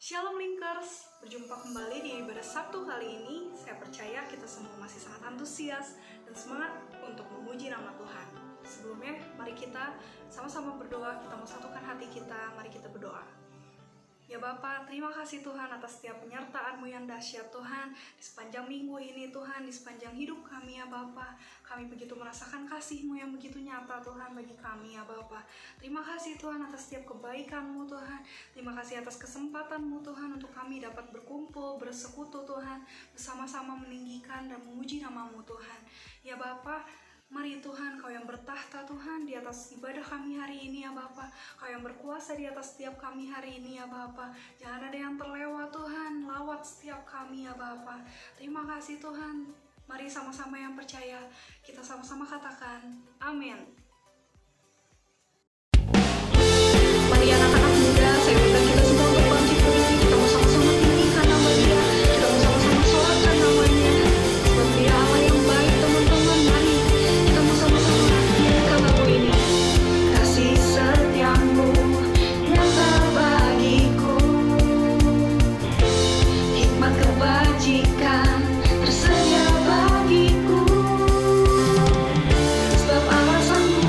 Shalom Linkers, berjumpa kembali di ibadah Sabtu kali ini. Saya percaya kita semua masih sangat antusias dan semangat untuk memuji nama Tuhan. Sebelumnya, mari kita sama-sama berdoa. Kita mau satukan hati kita, mari kita berdoa. Ya Bapa, terima kasih Tuhan atas setiap penyertaan-Mu yang dahsyat Tuhan. Di sepanjang minggu ini Tuhan, di sepanjang hidup kami ya Bapa, kami begitu merasakan kasih-Mu yang begitu nyata Tuhan bagi kami ya Bapa. Terima kasih Tuhan atas setiap kebaikan-Mu Tuhan. Terima kasih atas kesempatan-Mu Tuhan untuk kami dapat berkumpul, bersekutu Tuhan, bersama-sama meninggikan dan memuji nama-Mu Tuhan. Ya Bapa, mari Tuhan, Kau yang bertahta Tuhan di atas ibadah kami hari ini ya Bapa. Kau yang berkuasa di atas setiap kami hari ini ya Bapa. Jangan ada yang terlewat Tuhan, lawat setiap kami ya Bapa. Terima kasih Tuhan. Mari sama-sama yang percaya, kita sama-sama katakan, amin. Mari anak-anak muda, saya undang kita semua untuk bangkit berdiri. Kita mau sama-sama tinggikan nama Dia. Kita mau sama-sama solatkan namanya. Sebab Dia Allah yang baik teman-teman. Mari kita mau sama-sama nyanyikan lagu ini. Kasih setiamu nyata bagiku, hikmat kebajikan tersedia bagiku. Sebab alasanmu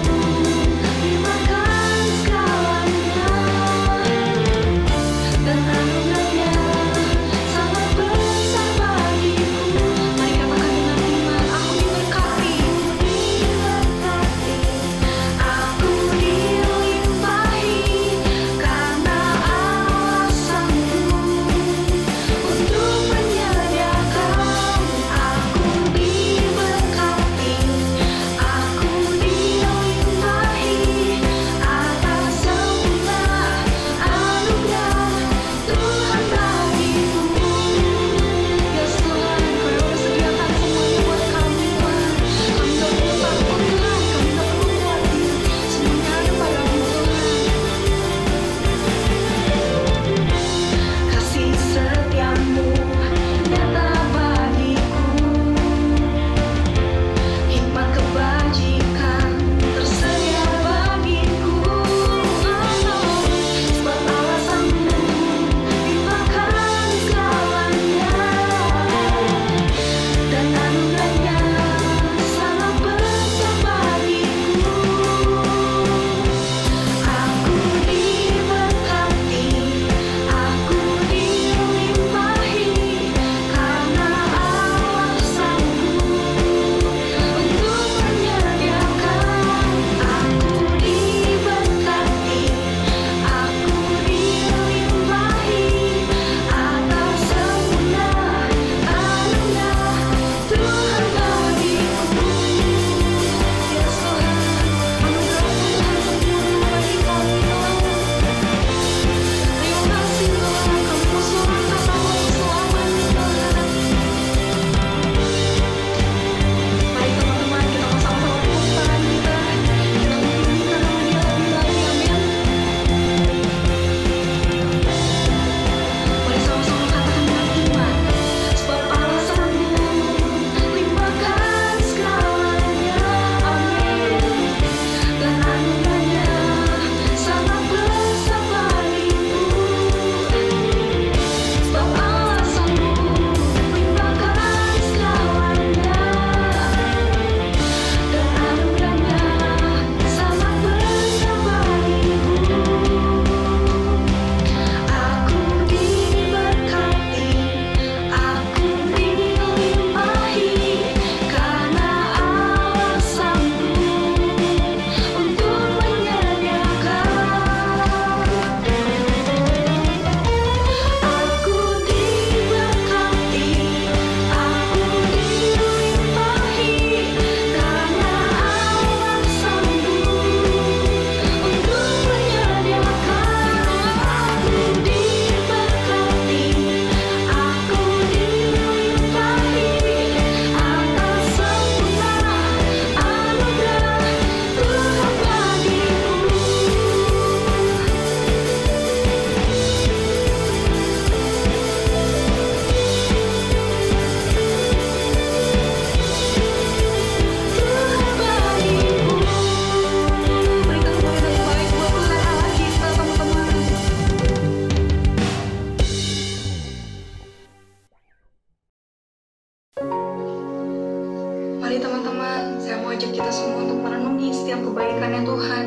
kebaikan-Nya Tuhan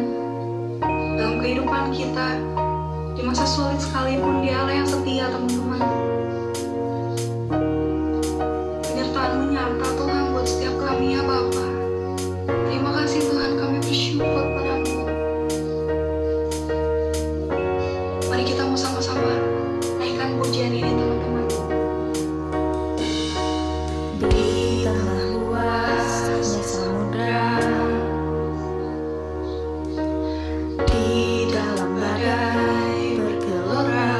dalam kehidupan kita. Di masa sulit sekalipun Dia Allah yang setia, teman-teman. Penyertaan-Mu nyata Tuhan buat setiap kami ya Bapa. Terima kasih Tuhan, kami bersyukur padamu. Mari kita mau sama-sama naikkan pujian ini teman-teman. Di tengah luasnya samudra, di dalam badai bergelora,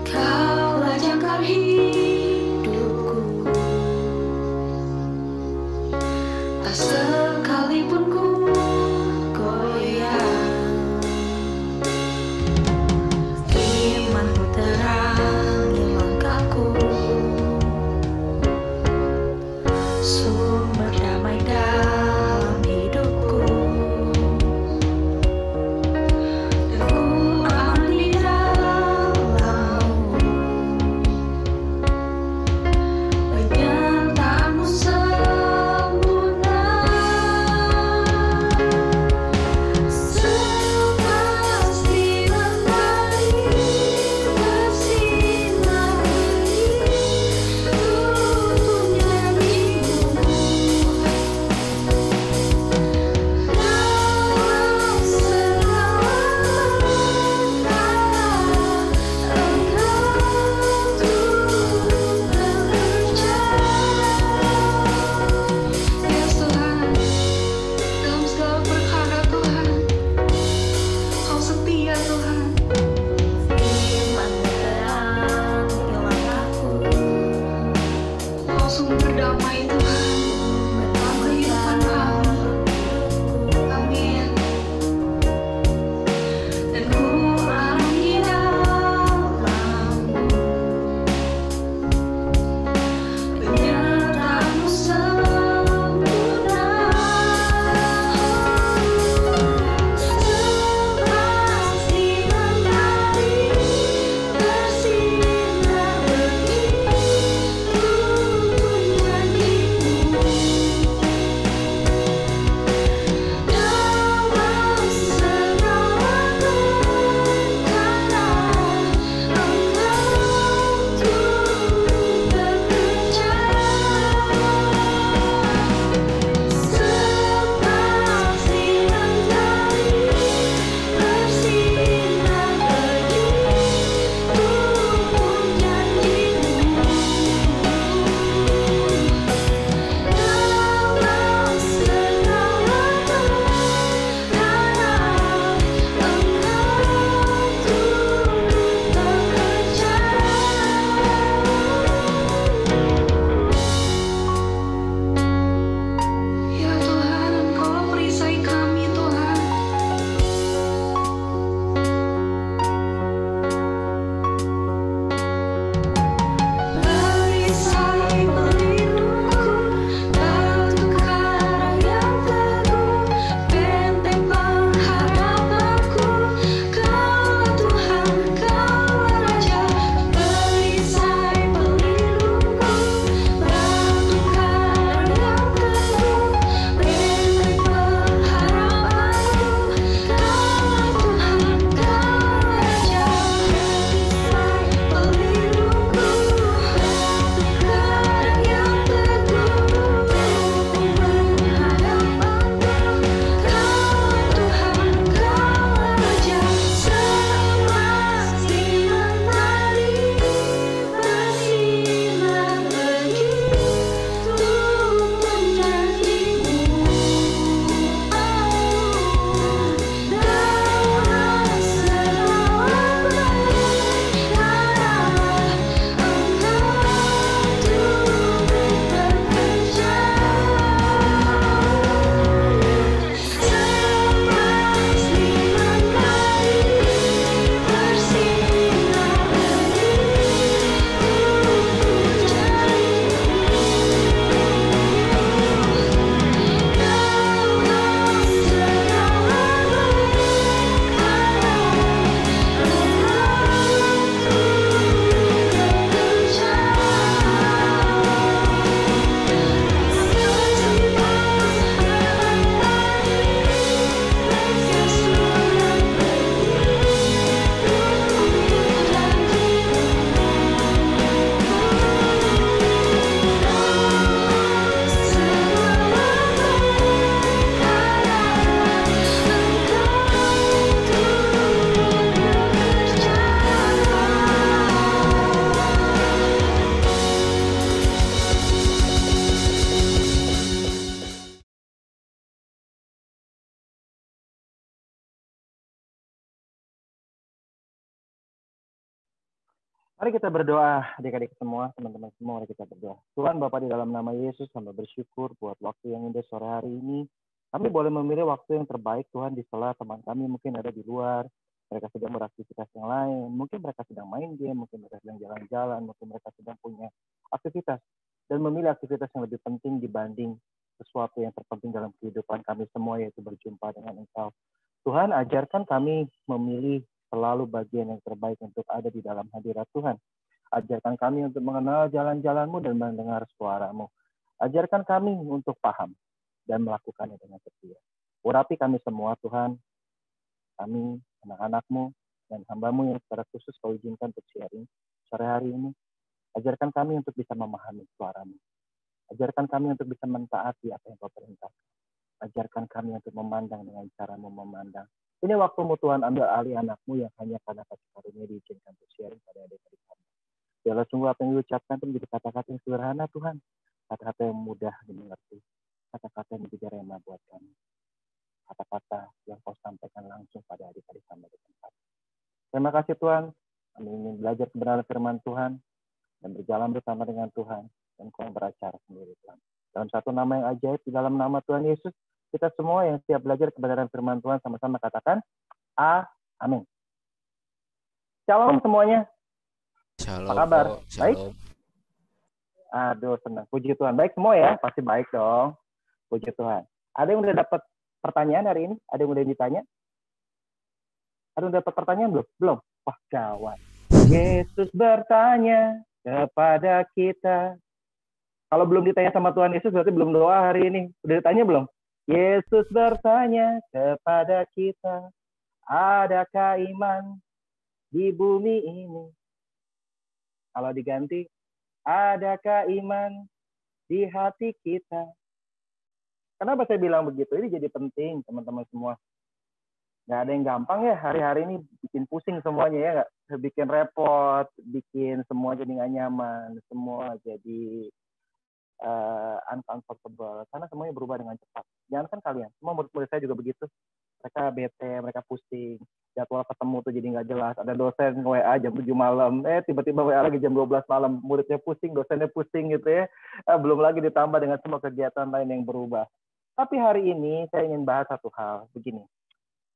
Kaulah jangkar hidupku. Tak sekalipun ku goyah, firman-Mu terangi langkahku, sumber damai dalam hidupku. Dan ku aman di dalam-Mu, penyertaan-Mu sempurna. Sepasti mentari bersinari untuk janji-Mu. Dalam segala perkara Engkau turut bekerja. Yes Tuhan, dalam segala perkara Tuhan, Kau setia Tuhan. Firman-Mu terangi langkahku, Kau sumber damai Tuhan dalam kehidupan kami. Amin. dan ku aman di dalam-Mu, penyertaan-Mu sempurna. Sepasti Mari kita berdoa, adik-adik semua, teman-teman semua, mari kita berdoa. Tuhan Bapa, di dalam nama Yesus, hamba bersyukur buat waktu yang indah sore hari ini. Kami boleh memilih waktu yang terbaik, Tuhan, di sela teman kami mungkin ada di luar, mereka sedang beraktivitas yang lain, mungkin mereka sedang main game, mungkin mereka sedang jalan-jalan, mungkin mereka sedang punya aktivitas, dan memilih aktivitas yang lebih penting dibanding sesuatu yang terpenting dalam kehidupan kami semua, yaitu berjumpa dengan Engkau. Tuhan, ajarkan kami memilih selalu bagian yang terbaik untuk ada di dalam hadirat Tuhan. Ajarkan kami untuk mengenal jalan-jalan-Mu dan mendengar suara-Mu. Ajarkan kami untuk paham dan melakukannya dengan setia. Urapi kami semua, Tuhan, kami, anak-anak-Mu, dan hamba-Mu yang secara khusus Kau izinkan untuk sharing sore hari ini. Ajarkan kami untuk bisa memahami suara-Mu. Ajarkan kami untuk bisa mentaati apa yang Kau perintahkan. Ajarkan kami untuk memandang dengan cara-Mu memandang. Ini waktu-Mu Tuhan, ambil alih anak-Mu yang hanya karena kasih karunia diizinkan untuk sharing pada adik-adik kami. Biarlah sungguh apa yang diucapkan itu menjadi kata-kata yang sederhana Tuhan. Kata-kata yang mudah dimengerti. Kata-kata yang menjadi rema buat kami. Kata-kata yang Kau sampaikan langsung pada adik-adik kami di tempat. Terima kasih Tuhan. Kami ingin belajar kebenaran firman Tuhan dan berjalan bersama dengan Tuhan. Dan Kau beracara sendiri Tuhan. Dalam satu nama yang ajaib, di dalam nama Tuhan Yesus, kita semua yang siap belajar kebenaran firman Tuhan sama-sama katakan, amin. Shalom semuanya. Shalom, Apa kabar? Ko. Baik? Shalom. Aduh, senang. Puji Tuhan. Baik semua ya? Pasti baik dong. Puji Tuhan. Ada yang udah dapat pertanyaan hari ini? Ada yang udah ditanya? Ada yang dapat pertanyaan belum? Belum? Wah, gawat. Yesus bertanya kepada kita. Kalau belum ditanya sama Tuhan Yesus, berarti belum doa hari ini. Udah ditanya belum? Yesus bertanya kepada kita, adakah iman di bumi ini? Kalau diganti, adakah iman di hati kita? Kenapa saya bilang begitu? Ini jadi penting, teman-teman semua. Nggak ada yang gampang ya, hari-hari ini bikin pusing semuanya ya, nggak? Bikin repot, bikin semua jadi nggak nyaman, semua jadi uncomfortable, karena semuanya berubah dengan cepat. Jangan kan kalian, semua murid-murid saya juga begitu. Mereka bete, mereka pusing, jadwal ketemu tuh jadi nggak jelas. Ada dosen WA jam 7 malam, tiba-tiba WA lagi jam 12 malam, muridnya pusing, dosennya pusing gitu ya. Belum lagi ditambah dengan semua kegiatan lain yang berubah. Tapi hari ini saya ingin bahas satu hal, begini.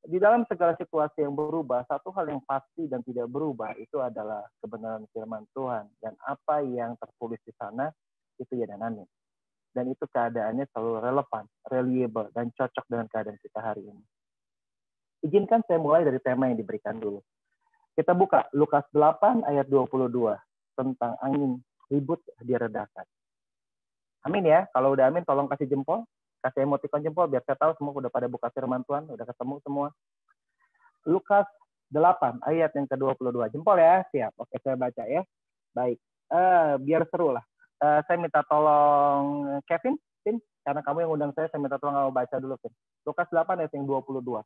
Di dalam segala situasi yang berubah, satu hal yang pasti dan tidak berubah itu adalah kebenaran firman Tuhan. Dan apa yang tertulis di sana, itu ya dan amin. Dan itu keadaannya selalu relevan, reliable, dan cocok dengan keadaan kita hari ini. Izinkan saya mulai dari tema yang diberikan dulu. Kita buka Lukas 8 ayat 22 tentang angin ribut diredakan. Amin ya. Kalau udah amin tolong kasih jempol, kasih emoticon jempol biar saya tahu semua udah pada buka firman Tuhan, udah ketemu semua. Lukas 8 ayat yang ke-22. Jempol ya, siap. Oke, saya baca ya. Baik. Biar seru lah. Saya minta tolong Kevin, karena kamu yang undang saya minta tolong kamu baca dulu, Vin. Lukas 8 ayat yang 22.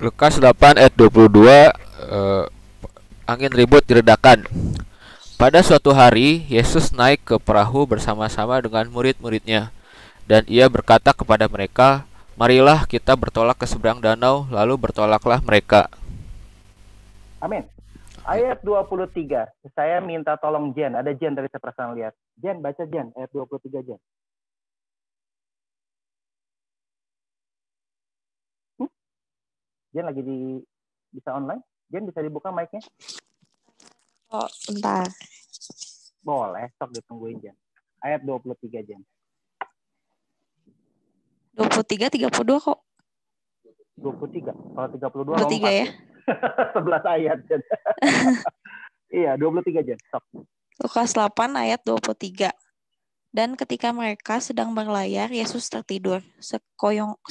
Lukas 8 ayat 22, angin ribut diredakan. Pada suatu hari, Yesus naik ke perahu bersama-sama dengan murid-muridnya. Dan ia berkata kepada mereka, "Marilah kita bertolak ke seberang danau," lalu bertolaklah mereka. Amin. Ayat 23. Saya minta tolong Jen. Ada Jen dari saya perasaan lihat. Jen, baca Jen. Ayat 23 Jen. Jen lagi bisa online? Jen bisa dibuka mic-nya? Oh, bentar. Boleh, sok ditungguin Jen. Ayat 23 Jen. 23, 32 kok. 23. Kalau 32 23 lompat ya. 11 ayat Jen. Iya, 23 Jen. Sok. Lukas 8 ayat 23. Dan ketika mereka sedang berlayar, Yesus tertidur.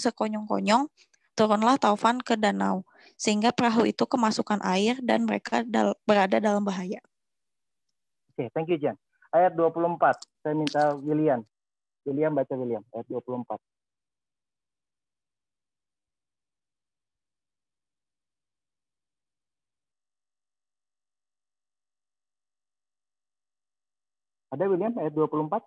Sekonyong-konyong turunlah taufan ke danau, sehingga perahu itu kemasukan air dan mereka berada dalam bahaya. Oke, thank you Jen. Ayat 24. Saya minta William. William baca William. Ayat 24. Ada William ayat 24?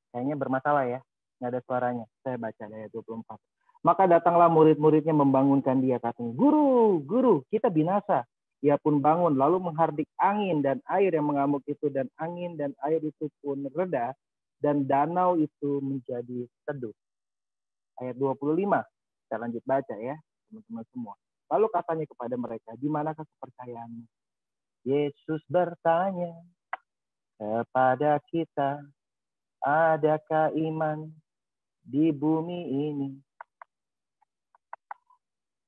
Kayaknya bermasalah ya. Nggak ada suaranya. Saya baca ayat 24. Maka datanglah murid-muridnya membangunkan dia, katanya, Guru, Guru, kita binasa. Ia pun bangun, lalu menghardik angin dan air yang mengamuk itu, dan angin dan air itu pun reda, dan danau itu menjadi teduh. Ayat 25, saya lanjut baca ya, teman-teman semua. Lalu katanya kepada mereka, di manakah kepercayaanmu? Yesus bertanya kepada kita, adakah iman di bumi ini?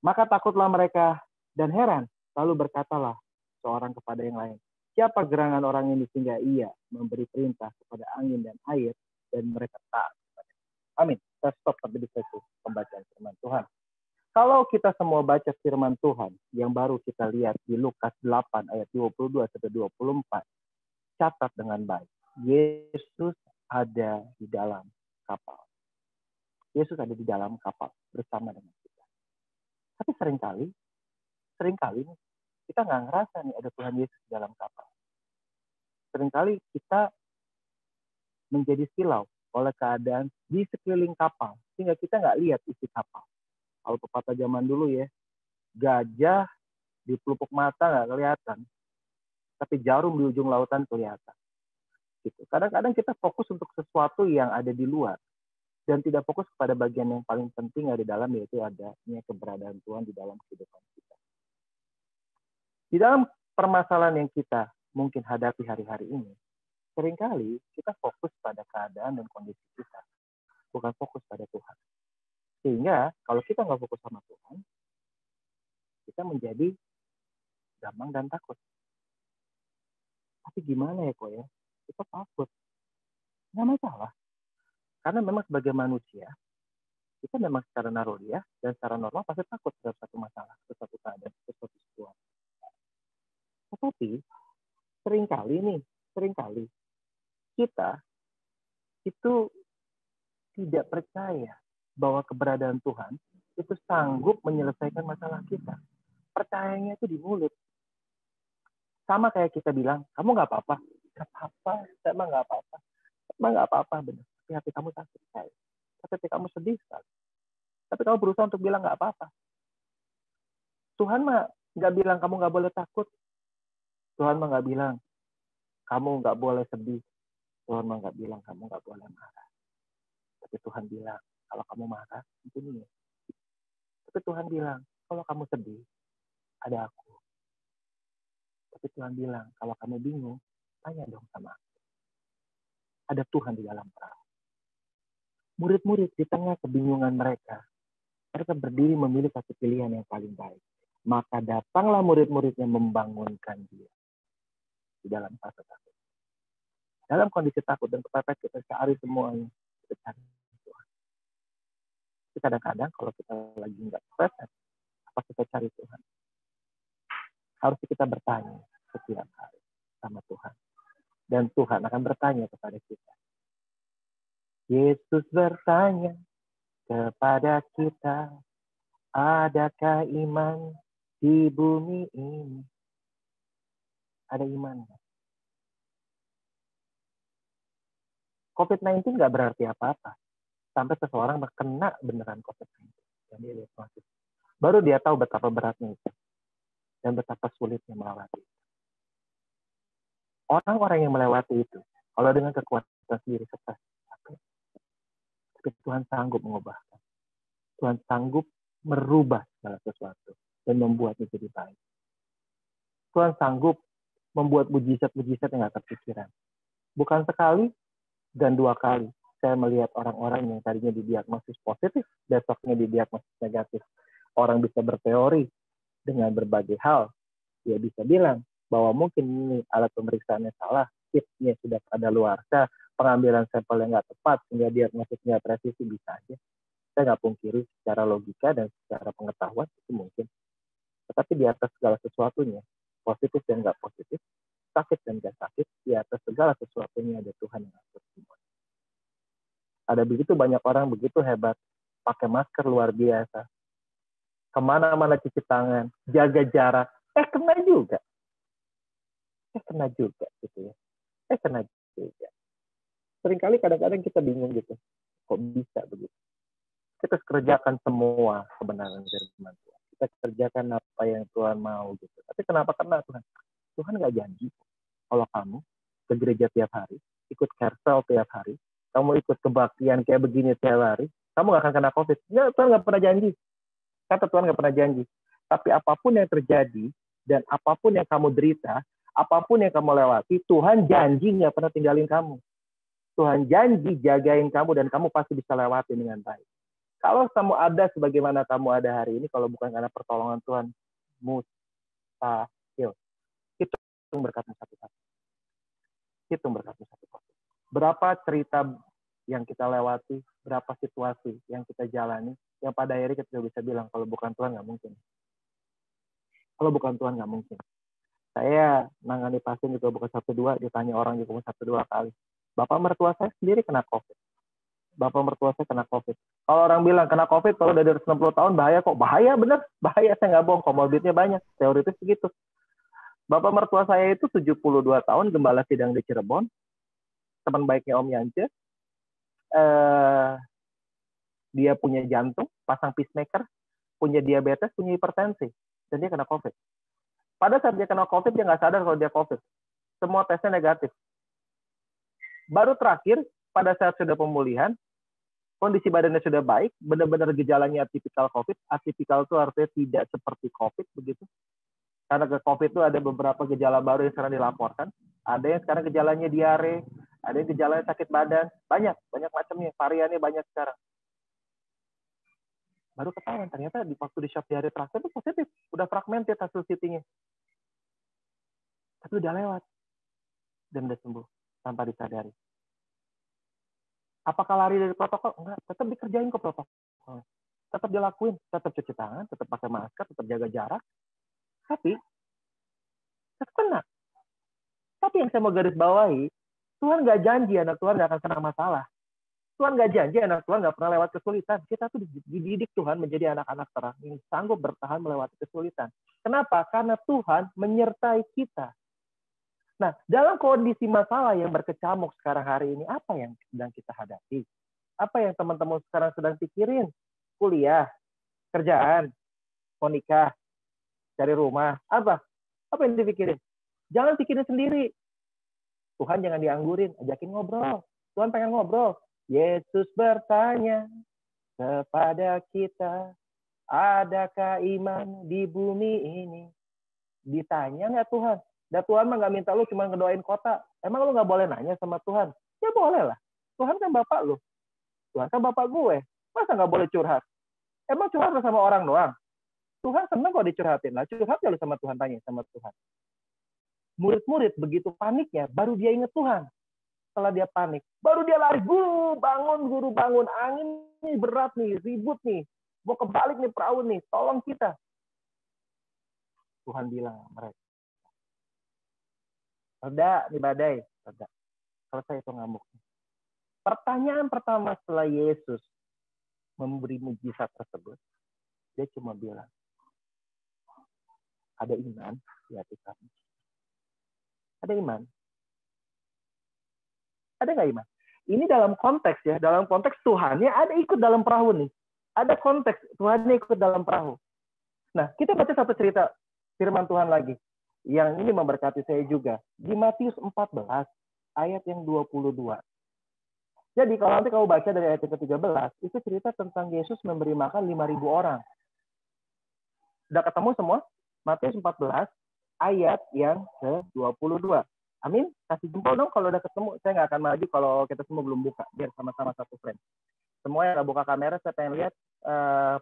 Maka takutlah mereka dan heran. Lalu berkatalah seorang kepada yang lain, siapa gerangan orang ini sehingga ia memberi perintah kepada angin dan air dan mereka taat kepada. Amin. Saya stop sampai di situ pembacaan firman Tuhan. Kalau kita semua baca firman Tuhan yang baru kita lihat di Lukas 8 ayat 22 sampai 24, catat dengan baik. Yesus ada di dalam kapal. Yesus ada di dalam kapal bersama dengan kita. Tapi seringkali kita nggak ngerasa nih ada Tuhan Yesus di dalam kapal. Seringkali kita menjadi silau oleh keadaan di sekeliling kapal, sehingga kita nggak lihat isi kapal. Kalau pepatah zaman dulu ya, gajah di pelupuk mata nggak kelihatan, tapi jarum di ujung lautan kelihatan. Gitu. Kadang-kadang kita fokus untuk sesuatu yang ada di luar, dan tidak fokus kepada bagian yang paling penting ada di dalam, yaitu adanya keberadaan Tuhan di dalam kehidupan kita. Di dalam permasalahan yang kita mungkin hadapi hari-hari ini, seringkali kita fokus pada keadaan dan kondisi kita, bukan fokus pada Tuhan. Sehingga kalau kita nggak fokus sama Tuhan, kita menjadi gampang dan takut. Tapi gimana ya kok ya? Kita takut. Nggak masalah. Karena memang sebagai manusia, kita memang secara naluriah dan secara normal pasti takut terhadap satu masalah, sesuatu keadaan, sesuatu situasi. Tetapi seringkali kita itu tidak percaya bahwa keberadaan Tuhan itu sanggup menyelesaikan masalah kita. Percayanya itu di mulut. Sama kayak kita bilang, kamu nggak apa-apa. Nggak apa-apa, saya emang nggak apa-apa. Emang nggak apa-apa, benar. Tapi hati kamu sakit sekali. Tapi hati kamu sedih sekali. Tapi kamu berusaha untuk bilang nggak apa-apa. Tuhan mah nggak bilang kamu nggak boleh takut. Tuhan mah nggak bilang kamu nggak boleh sedih. Tuhan mah nggak bilang kamu nggak boleh marah. Tapi Tuhan bilang, kalau kamu marah, itu nih. Tapi Tuhan bilang, kalau kamu sedih, ada aku. Tapi Tuhan bilang, kalau kamu bingung, tanya dong sama aku. Ada Tuhan di dalam perahu. Murid-murid di tengah kebingungan mereka berdiri memilih satu pilihan yang paling baik. Maka datanglah murid-muridnya membangunkan dia di dalam fase takut. Dalam kondisi takut dan kepepet kita cari semuanya. Kita cari Tuhan. Tapi kadang-kadang kalau kita lagi nggak kepepet, apa kita cari Tuhan? Harus kita bertanya setiap hari sama Tuhan. Dan Tuhan akan bertanya kepada kita. Yesus bertanya kepada kita, adakah iman di bumi ini? Ada iman. COVID-19 nggak berarti apa-apa. Sampai seseorang kena beneran COVID-19. Dan dia lihat masih. Baru dia tahu betapa beratnya itu. Dan betapa sulitnya melewati itu. Orang-orang yang melewati itu, kalau dengan kekuatan sendiri stres, tapi Tuhan sanggup mengubahkan. Tuhan sanggup merubah segala sesuatu dan membuatnya jadi baik. Tuhan sanggup membuat mujizat-mujizat yang nggak terpikiran. Bukan sekali dan dua kali saya melihat orang-orang yang tadinya didiagnosis positif, besoknya didiagnosis negatif. Orang bisa berteori dengan berbagai hal. Dia bisa bilang bahwa mungkin ini alat pemeriksaannya salah, kitnya sudah kadaluarsa, pengambilan sampel yang nggak tepat, sehingga diagnosisnya presisi, bisa aja. Saya nggak pungkiri secara logika dan secara pengetahuan itu mungkin. Tetapi di atas segala sesuatunya, positif dan nggak positif, sakit dan nggak sakit, di atas segala sesuatunya ada Tuhan yang atur semua. Ada begitu banyak orang begitu hebat, pakai masker luar biasa, kemana-mana cuci tangan, jaga jarak, kena juga. Kena juga gitu ya. Kena juga. Seringkali kadang-kadang kita bingung gitu. kok bisa begitu? Kita kerjakan semua kebenaran firman Tuhan. Kita kerjakan apa yang Tuhan mau gitu. Tapi kenapa? Karena Tuhan nggak janji kalau kamu ke gereja tiap hari, ikut carousel tiap hari, kamu ikut kebaktian kayak begini tiap hari, kamu nggak akan kena COVID. Ya, Tuhan nggak pernah janji. Kata Tuhan nggak pernah janji. Tapi apapun yang terjadi dan apapun yang kamu derita, apapun yang kamu lewati, Tuhan janji nggak pernah tinggalin kamu. Tuhan janji jagain kamu dan kamu pasti bisa lewati dengan baik. Kalau kamu ada sebagaimana kamu ada hari ini, kalau bukan karena pertolongan Tuhan, mustahil. Hitung berkatmu satu-satu. Hitung berkatmu satu-satu. Berapa cerita yang kita lewati, berapa situasi yang kita jalani, yang pada akhirnya kita bisa bilang, kalau bukan Tuhan nggak mungkin. Kalau bukan Tuhan nggak mungkin. Saya nangani pasien gitu bukan 1-2, ditanya orang juga 1-2 kali. Bapak mertua saya sendiri kena COVID. Bapak mertua saya kena COVID. Kalau orang bilang kena COVID kalau udah dari 90 tahun bahaya kok. Bahaya bener, bahaya, saya nggak bohong. Komorbidnya banyak, teoritis begitu. Bapak mertua saya itu 72 tahun, gembala sidang di Cirebon. Teman baiknya Om Yance. Dia punya jantung, pasang pacemaker, punya diabetes, punya hipertensi. Dan dia kena COVID. Pada saat dia kena COVID, dia nggak sadar kalau dia COVID. Semua tesnya negatif. Baru terakhir, pada saat sudah pemulihan, kondisi badannya sudah baik, benar-benar gejalanya atipikal COVID. Atipikal itu artinya tidak seperti COVID, begitu. Karena ke COVID itu ada beberapa gejala baru yang sekarang dilaporkan. Ada yang sekarang gejalanya diare, ada yang gejalanya sakit badan. Banyak macamnya, variannya banyak sekarang. Baru ketahuan, ternyata waktu di swab di hari terakhir itu positif. Udah fragmented hasil CT-nya. Tapi udah lewat. Dan udah sembuh, tanpa disadari. Apakah lari dari protokol? Enggak, tetap dikerjain kok protokol. Tetap dilakuin, tetap cuci tangan, tetap pakai masker, tetap jaga jarak. Tapi, tetap kena. Tapi yang saya mau garis bawahi, Tuhan nggak janji anak Tuhan nggak akan kena masalah. Tuhan nggak janji anak Tuhan nggak pernah lewat kesulitan. Kita tuh dididik Tuhan menjadi anak-anak terang yang sanggup bertahan melewati kesulitan. Kenapa? Karena Tuhan menyertai kita. Nah, dalam kondisi masalah yang berkecamuk sekarang hari ini, apa yang sedang kita hadapi? Apa yang teman-teman sekarang sedang pikirin? Kuliah, kerjaan, mau nikah, cari rumah, apa? Apa yang dipikirin? Jangan pikirin sendiri. Tuhan jangan dianggurin, ajakin ngobrol. Tuhan pengen ngobrol. Yesus bertanya kepada kita, adakah iman di bumi ini? Ditanya nggak Tuhan? Dan Tuhan mah nggak minta lu cuma ngedoain kota. Emang lu nggak boleh nanya sama Tuhan? Ya boleh lah. Tuhan kan bapak lu. Tuhan kan bapak gue. Masa nggak boleh curhat? Emang curhat sama orang doang? Tuhan senang kalau dicurhatin. Lah curhat ya lu sama Tuhan, tanya sama Tuhan. Murid-murid begitu paniknya, baru dia ingat Tuhan. Setelah dia panik, baru dia lari. Guru bangun. Angin nih berat nih, ribut nih. Mau kebalik nih perahu nih, tolong kita. Tuhan bilang mereka, reda nih badai, reda. Selesai itu ngamuk. Pertanyaan pertama setelah Yesus memberi mujizat tersebut, dia cuma bilang, ada iman di hati kamu. Ada iman. Ada nggak iman? Ini dalam konteks ya, dalam konteks Tuhannya ada ikut dalam perahu nih. Ada konteks Tuhannya ikut dalam perahu. Nah, kita baca satu cerita firman Tuhan lagi. Yang ini memberkati saya juga. Di Matius 14, ayat yang 22. Jadi kalau nanti kamu baca dari ayat yang ke-13, itu cerita tentang Yesus memberi makan 5.000 orang. Udah ketemu semua? Matius 14, ayat yang ke-22. Amin. Kasih jempol dong kalau udah ketemu. Saya nggak akan maju kalau kita semua belum buka. Biar sama-sama satu frame. Semua yang nggak buka kamera, saya pengen lihat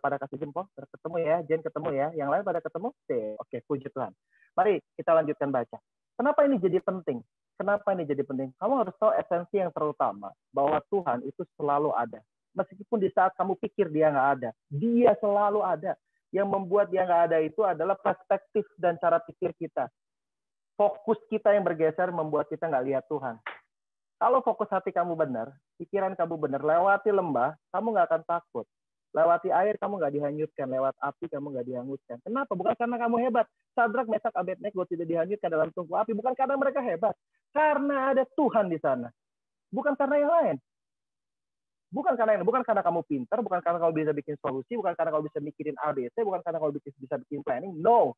pada kasih jempol. Ketemu ya, Jen ketemu ya. Yang lain pada ketemu? Oke, puji Tuhan. Mari kita lanjutkan baca. Kenapa ini jadi penting? Kenapa ini jadi penting? Kamu harus tahu esensi yang terutama. Bahwa Tuhan itu selalu ada. Meskipun di saat kamu pikir dia nggak ada. Dia selalu ada. Yang membuat dia nggak ada itu adalah perspektif dan cara pikir kita. Fokus kita yang bergeser membuat kita nggak lihat Tuhan. Kalau fokus hati kamu benar, pikiran kamu benar, lewati lembah, kamu nggak akan takut. Lewati air, kamu nggak dihanyutkan. Lewat api, kamu nggak dihanguskan. Kenapa? Bukan karena kamu hebat. Sadrak, Mesak, Abednego tidak dihanyutkan dalam tungku api. Bukan karena mereka hebat. Karena ada Tuhan di sana. Bukan karena yang lain. Bukan karena kamu pintar, bukan karena kamu bisa bikin solusi, bukan karena kamu bisa mikirin ABC, bukan karena kamu bisa bikin planning. No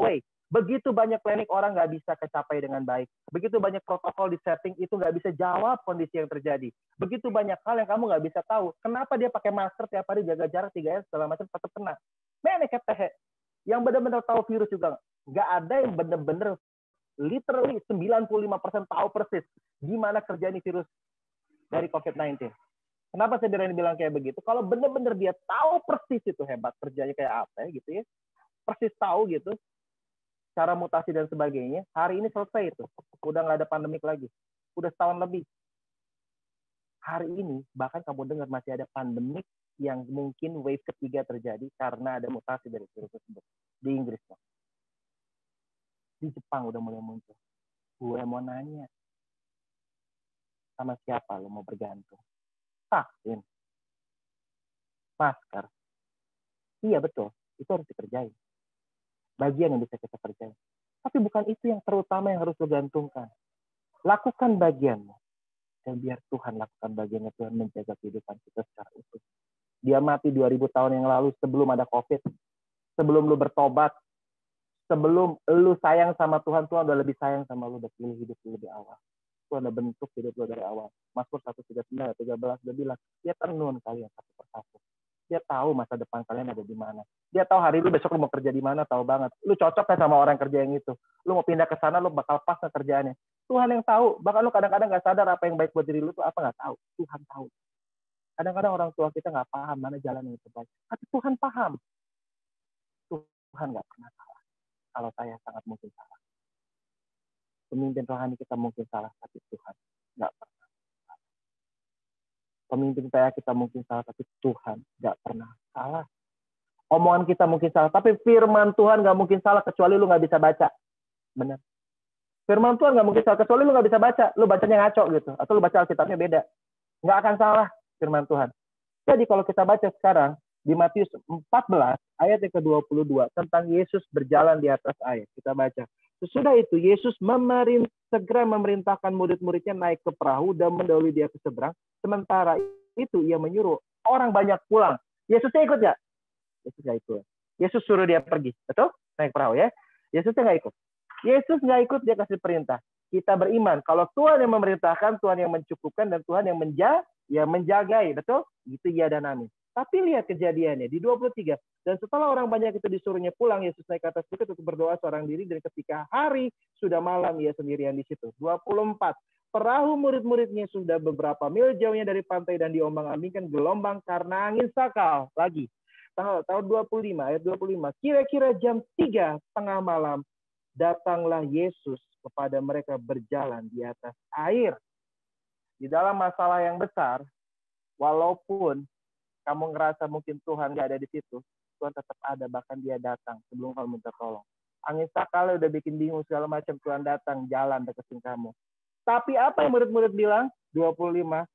way. Begitu banyak planning orang nggak bisa kecapai dengan baik. Begitu banyak protokol di setting itu nggak bisa jawab kondisi yang terjadi. Begitu banyak hal yang kamu nggak bisa tahu. Kenapa dia pakai masker tiap hari, jaga jarak 3M segala macam tetap kena. Menek tehe. Yang benar-benar tahu virus juga nggak ada yang benar-benar literally 95% tahu persis gimana kerja ini virus dari COVID-19. Kenapa saya berani bilang kayak begitu? Kalau benar-benar dia tahu persis itu hebat kerjanya kayak apa gitu ya. Persis tahu gitu. Cara mutasi dan sebagainya. Hari ini selesai itu. Udah nggak ada pandemik lagi. Udah setahun lebih. Hari ini bahkan kamu dengar masih ada pandemik yang mungkin wave ketiga terjadi karena ada mutasi dari virus tersebut. Di Inggris. Di Jepang udah mulai muncul. Gue mau nanya. Sama siapa lo mau bergantung? Vaksin. Masker. Iya betul. Itu harus dikerjain. Bagian yang bisa kita kerjain. Tapi bukan itu yang terutama yang harus lo gantungkan. Lakukan bagianmu. Dan biar Tuhan lakukan bagiannya. Tuhan menjaga kehidupan kita secara utuh. Dia mati 2000 tahun yang lalu sebelum ada COVID. Sebelum lu bertobat. Sebelum lu sayang sama Tuhan, Tuhan udah lebih sayang sama lu. Udah pilih hidup lu lebih awal. Tuhan udah bentuk hidup lu dari awal. Mazmur 139, 13 udah bilang. Dia tenun kalian satu persatu. Dia tahu masa depan kalian ada di mana. Dia tahu hari lu besok lu mau kerja di mana, tahu banget. Lu cocok kan sama orang kerja yang itu. Lu mau pindah ke sana, lu bakal pas ke kerjaannya. Tuhan yang tahu. Bahkan lu kadang-kadang nggak sadar apa yang baik buat diri lu tuh apa nggak tahu. Tuhan tahu. Kadang-kadang orang tua kita nggak paham mana jalan yang terbaik. Tapi Tuhan paham. Tuhan nggak pernah salah. Kalau saya sangat mungkin salah. Pemimpin rohani kita mungkin salah, tapi Tuhan nggak pernah. Pemimpin saya kita mungkin salah, tapi Tuhan nggak pernah salah. Omongan kita mungkin salah, tapi firman Tuhan nggak mungkin salah kecuali lu nggak bisa baca. Benar. Firman Tuhan nggak mungkin salah kecuali lu nggak bisa baca. Lu bacanya ngaco gitu, atau lu baca Alkitabnya beda. Nggak akan salah firman Tuhan. Jadi kalau kita baca sekarang di Matius 14 ayat yang ke-22 tentang Yesus berjalan di atas air. Kita baca. Sesudah itu Yesus segera memerintahkan murid-muridnya naik ke perahu dan mendahului dia ke seberang. Sementara itu ia menyuruh orang banyak pulang. Yesusnya ikut nggak? Yesus nggak ikut. Yesus suruh dia pergi, betul? Naik perahu ya. Yesusnya nggak ikut. Yesus nggak ikut, dia kasih perintah. Kita beriman kalau Tuhan yang memerintahkan, Tuhan yang mencukupkan, dan Tuhan yang menjagai, betul? Gitu ya dan amin. Tapi lihat kejadiannya di 23. Dan setelah orang banyak itu disuruhnya pulang, Yesus naik ke atas bukit untuk berdoa seorang diri. Dan ketika hari sudah malam, ia sendirian di situ. 24. Perahu murid-muridnya sudah beberapa mil jauhnya dari pantai dan diombang-ambingkan gelombang karena angin sakal. Lagi. Tahun 25, ayat 25. Kira-kira jam 3 tengah malam, datanglah Yesus kepada mereka berjalan di atas air. Di dalam masalah yang besar, walaupun kamu ngerasa mungkin Tuhan nggak ada di situ, Tuhan tetap ada, bahkan dia datang sebelum kamu minta tolong. Angin sakal udah bikin bingung segala macam, Tuhan datang, jalan deketin kamu. Tapi apa yang murid-murid bilang? 25,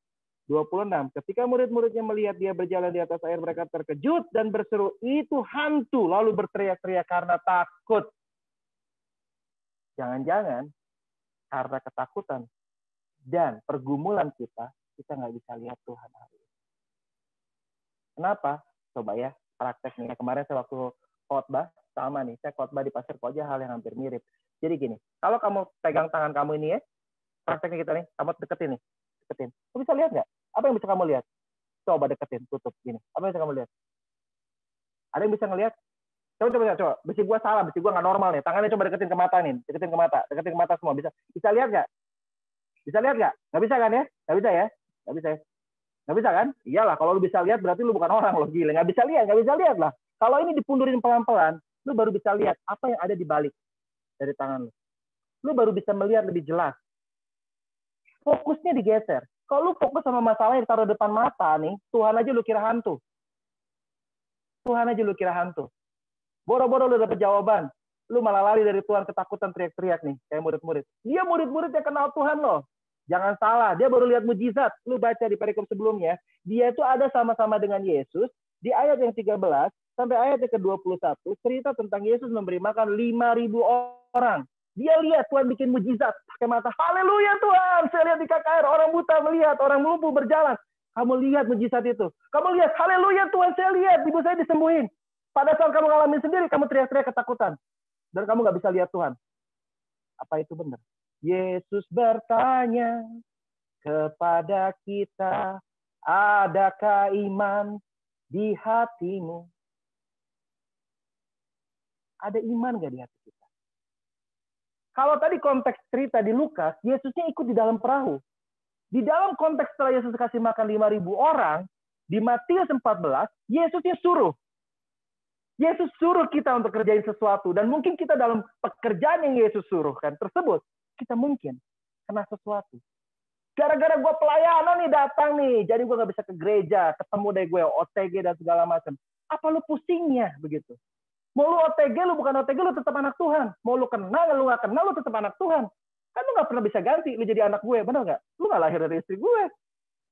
26. Ketika murid-muridnya melihat dia berjalan di atas air, mereka terkejut dan berseru, itu hantu, lalu berteriak-teriak karena takut. Jangan-jangan karena ketakutan dan pergumulan kita nggak bisa lihat Tuhan hari ini. Kenapa? Coba ya, praktek nih. Kemarin saya waktu khotbah, sama nih. Saya khotbah di Pasir Koja, hal yang hampir mirip. Jadi gini, kalau kamu pegang tangan kamu ini ya, prakteknya kita nih, kamu deketin nih. Deketin. Kamu bisa lihat nggak? Apa yang bisa kamu lihat? Coba deketin, tutup. Gini. Apa yang bisa kamu lihat? Ada yang bisa ngelihat? Coba. Besi gua salah, besi gua nggak normal nih. Tangannya coba deketin ke mata nih. Deketin ke mata semua. Bisa lihat nggak? Bisa lihat nggak? Nggak bisa kan ya? Nggak bisa ya? Nggak bisa ya? Nggak bisa kan? Iyalah, kalau lu bisa lihat berarti lu bukan orang lo, gila. Nggak bisa lihat lah. Kalau ini dipundurin pelan-pelan, lu baru bisa lihat apa yang ada di balik dari tangan lu. Lu baru bisa melihat lebih jelas. Fokusnya digeser. Kalau lu fokus sama masalah yang taruh depan mata nih, Tuhan aja lu kira hantu. Boro-boro lu dapet jawaban. Lu malah lari dari Tuhan, ketakutan, teriak-teriak nih, kayak murid-murid. Dia murid-murid yang kenal Tuhan loh. Jangan salah, dia baru lihat mujizat. Lu baca di perikop sebelumnya, dia itu ada sama-sama dengan Yesus. Di ayat yang 13 sampai ayat yang ke-21, cerita tentang Yesus memberi makan 5.000 orang. Dia lihat Tuhan bikin mujizat pakai mata. Haleluya Tuhan, saya lihat di KKR, orang buta melihat, orang lumpuh berjalan. Kamu lihat mujizat itu. Kamu lihat, haleluya Tuhan, saya lihat ibu saya disembuhin. Pada saat kamu ngalamin sendiri, kamu teriak-teriak ketakutan. Dan kamu nggak bisa lihat Tuhan. Apa itu benar? Yesus bertanya kepada kita, adakah iman di hatimu? Ada iman nggak di hati kita? Kalau tadi konteks cerita di Lukas, Yesusnya ikut di dalam perahu. Di dalam konteks setelah Yesus kasih makan 5.000 orang, di Matius 14, Yesusnya suruh. Yesus suruh kita untuk kerjain sesuatu. Dan mungkin kita dalam pekerjaan yang Yesus suruhkan tersebut, kita mungkin kena sesuatu. Gara-gara gue pelayanan nih datang nih, jadi gue gak bisa ke gereja, ketemu deh gue OTG dan segala macam. Apa lu pusingnya begitu? Mau lu OTG, lu bukan OTG, lu tetap anak Tuhan. Mau lu kenal, lu gak kenal, lu tetap anak Tuhan. Kan lu gak pernah bisa ganti, lu jadi anak gue, benar gak? Lu gak lahir dari istri gue.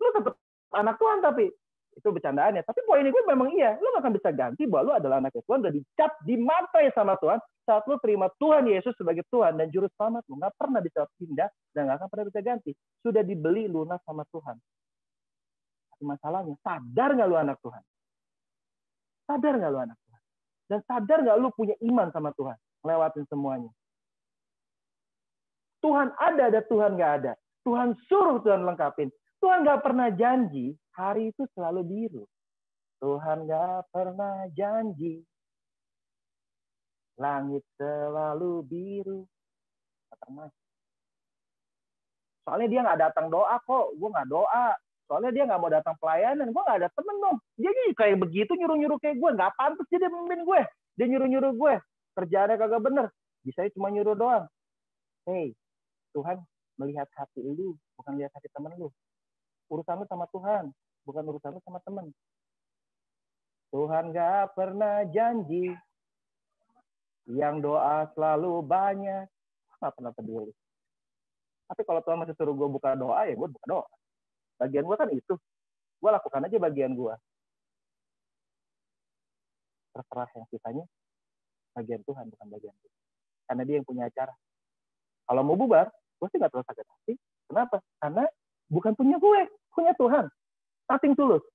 Lu tetap anak Tuhan, tapi itu bercandaannya. Tapi poin gue memang iya, lu gak akan bisa ganti bahwa lu adalah anak Tuhan, udah dicap, dimatai sama Tuhan, saat lu terima Tuhan Yesus sebagai Tuhan dan Juru Selamat, lu gak pernah bisa pindah, dan gak akan pernah bisa ganti. Sudah dibeli lunas sama Tuhan. Tapi masalahnya, sadar gak lu anak Tuhan? Sadar gak lu anak Tuhan? Dan sadar gak lu punya iman sama Tuhan? Ngelewatin semuanya. Tuhan ada Tuhan nggak ada. Tuhan suruh, Tuhan lengkapin. Tuhan nggak pernah janji hari itu selalu biru. Tuhan nggak pernah janji langit selalu biru. Nggak pernah. Soalnya dia nggak datang doa kok. Gue nggak doa. Soalnya dia nggak mau datang pelayanan. Gue nggak ada temen dong. Dia kayak begitu nyuruh-nyuruh kayak gue. Nggak pantas jadi pemimpin gue. Dia nyuruh-nyuruh gue. Kerjaannya kagak bener. Bisa cuma nyuruh doang. Hey, Tuhan melihat hati lu, bukan lihat hati teman lu. Urusan lu sama Tuhan, bukan urusan lu sama teman. Tuhan gak pernah janji, yang doa selalu banyak. Gak pernah peduli. Tapi kalau Tuhan masih suruh gue buka doa, ya gue buka doa. Bagian gue kan itu. Gue lakukan aja bagian gue. Terserah yang sisanya, bagian Tuhan, bukan bagian gue. Karena dia yang punya acara. Kalau mau bubar, gue sih nggak terlalu sakit hati. Kenapa? Karena bukan punya gue, punya Tuhan. Nothing tulus.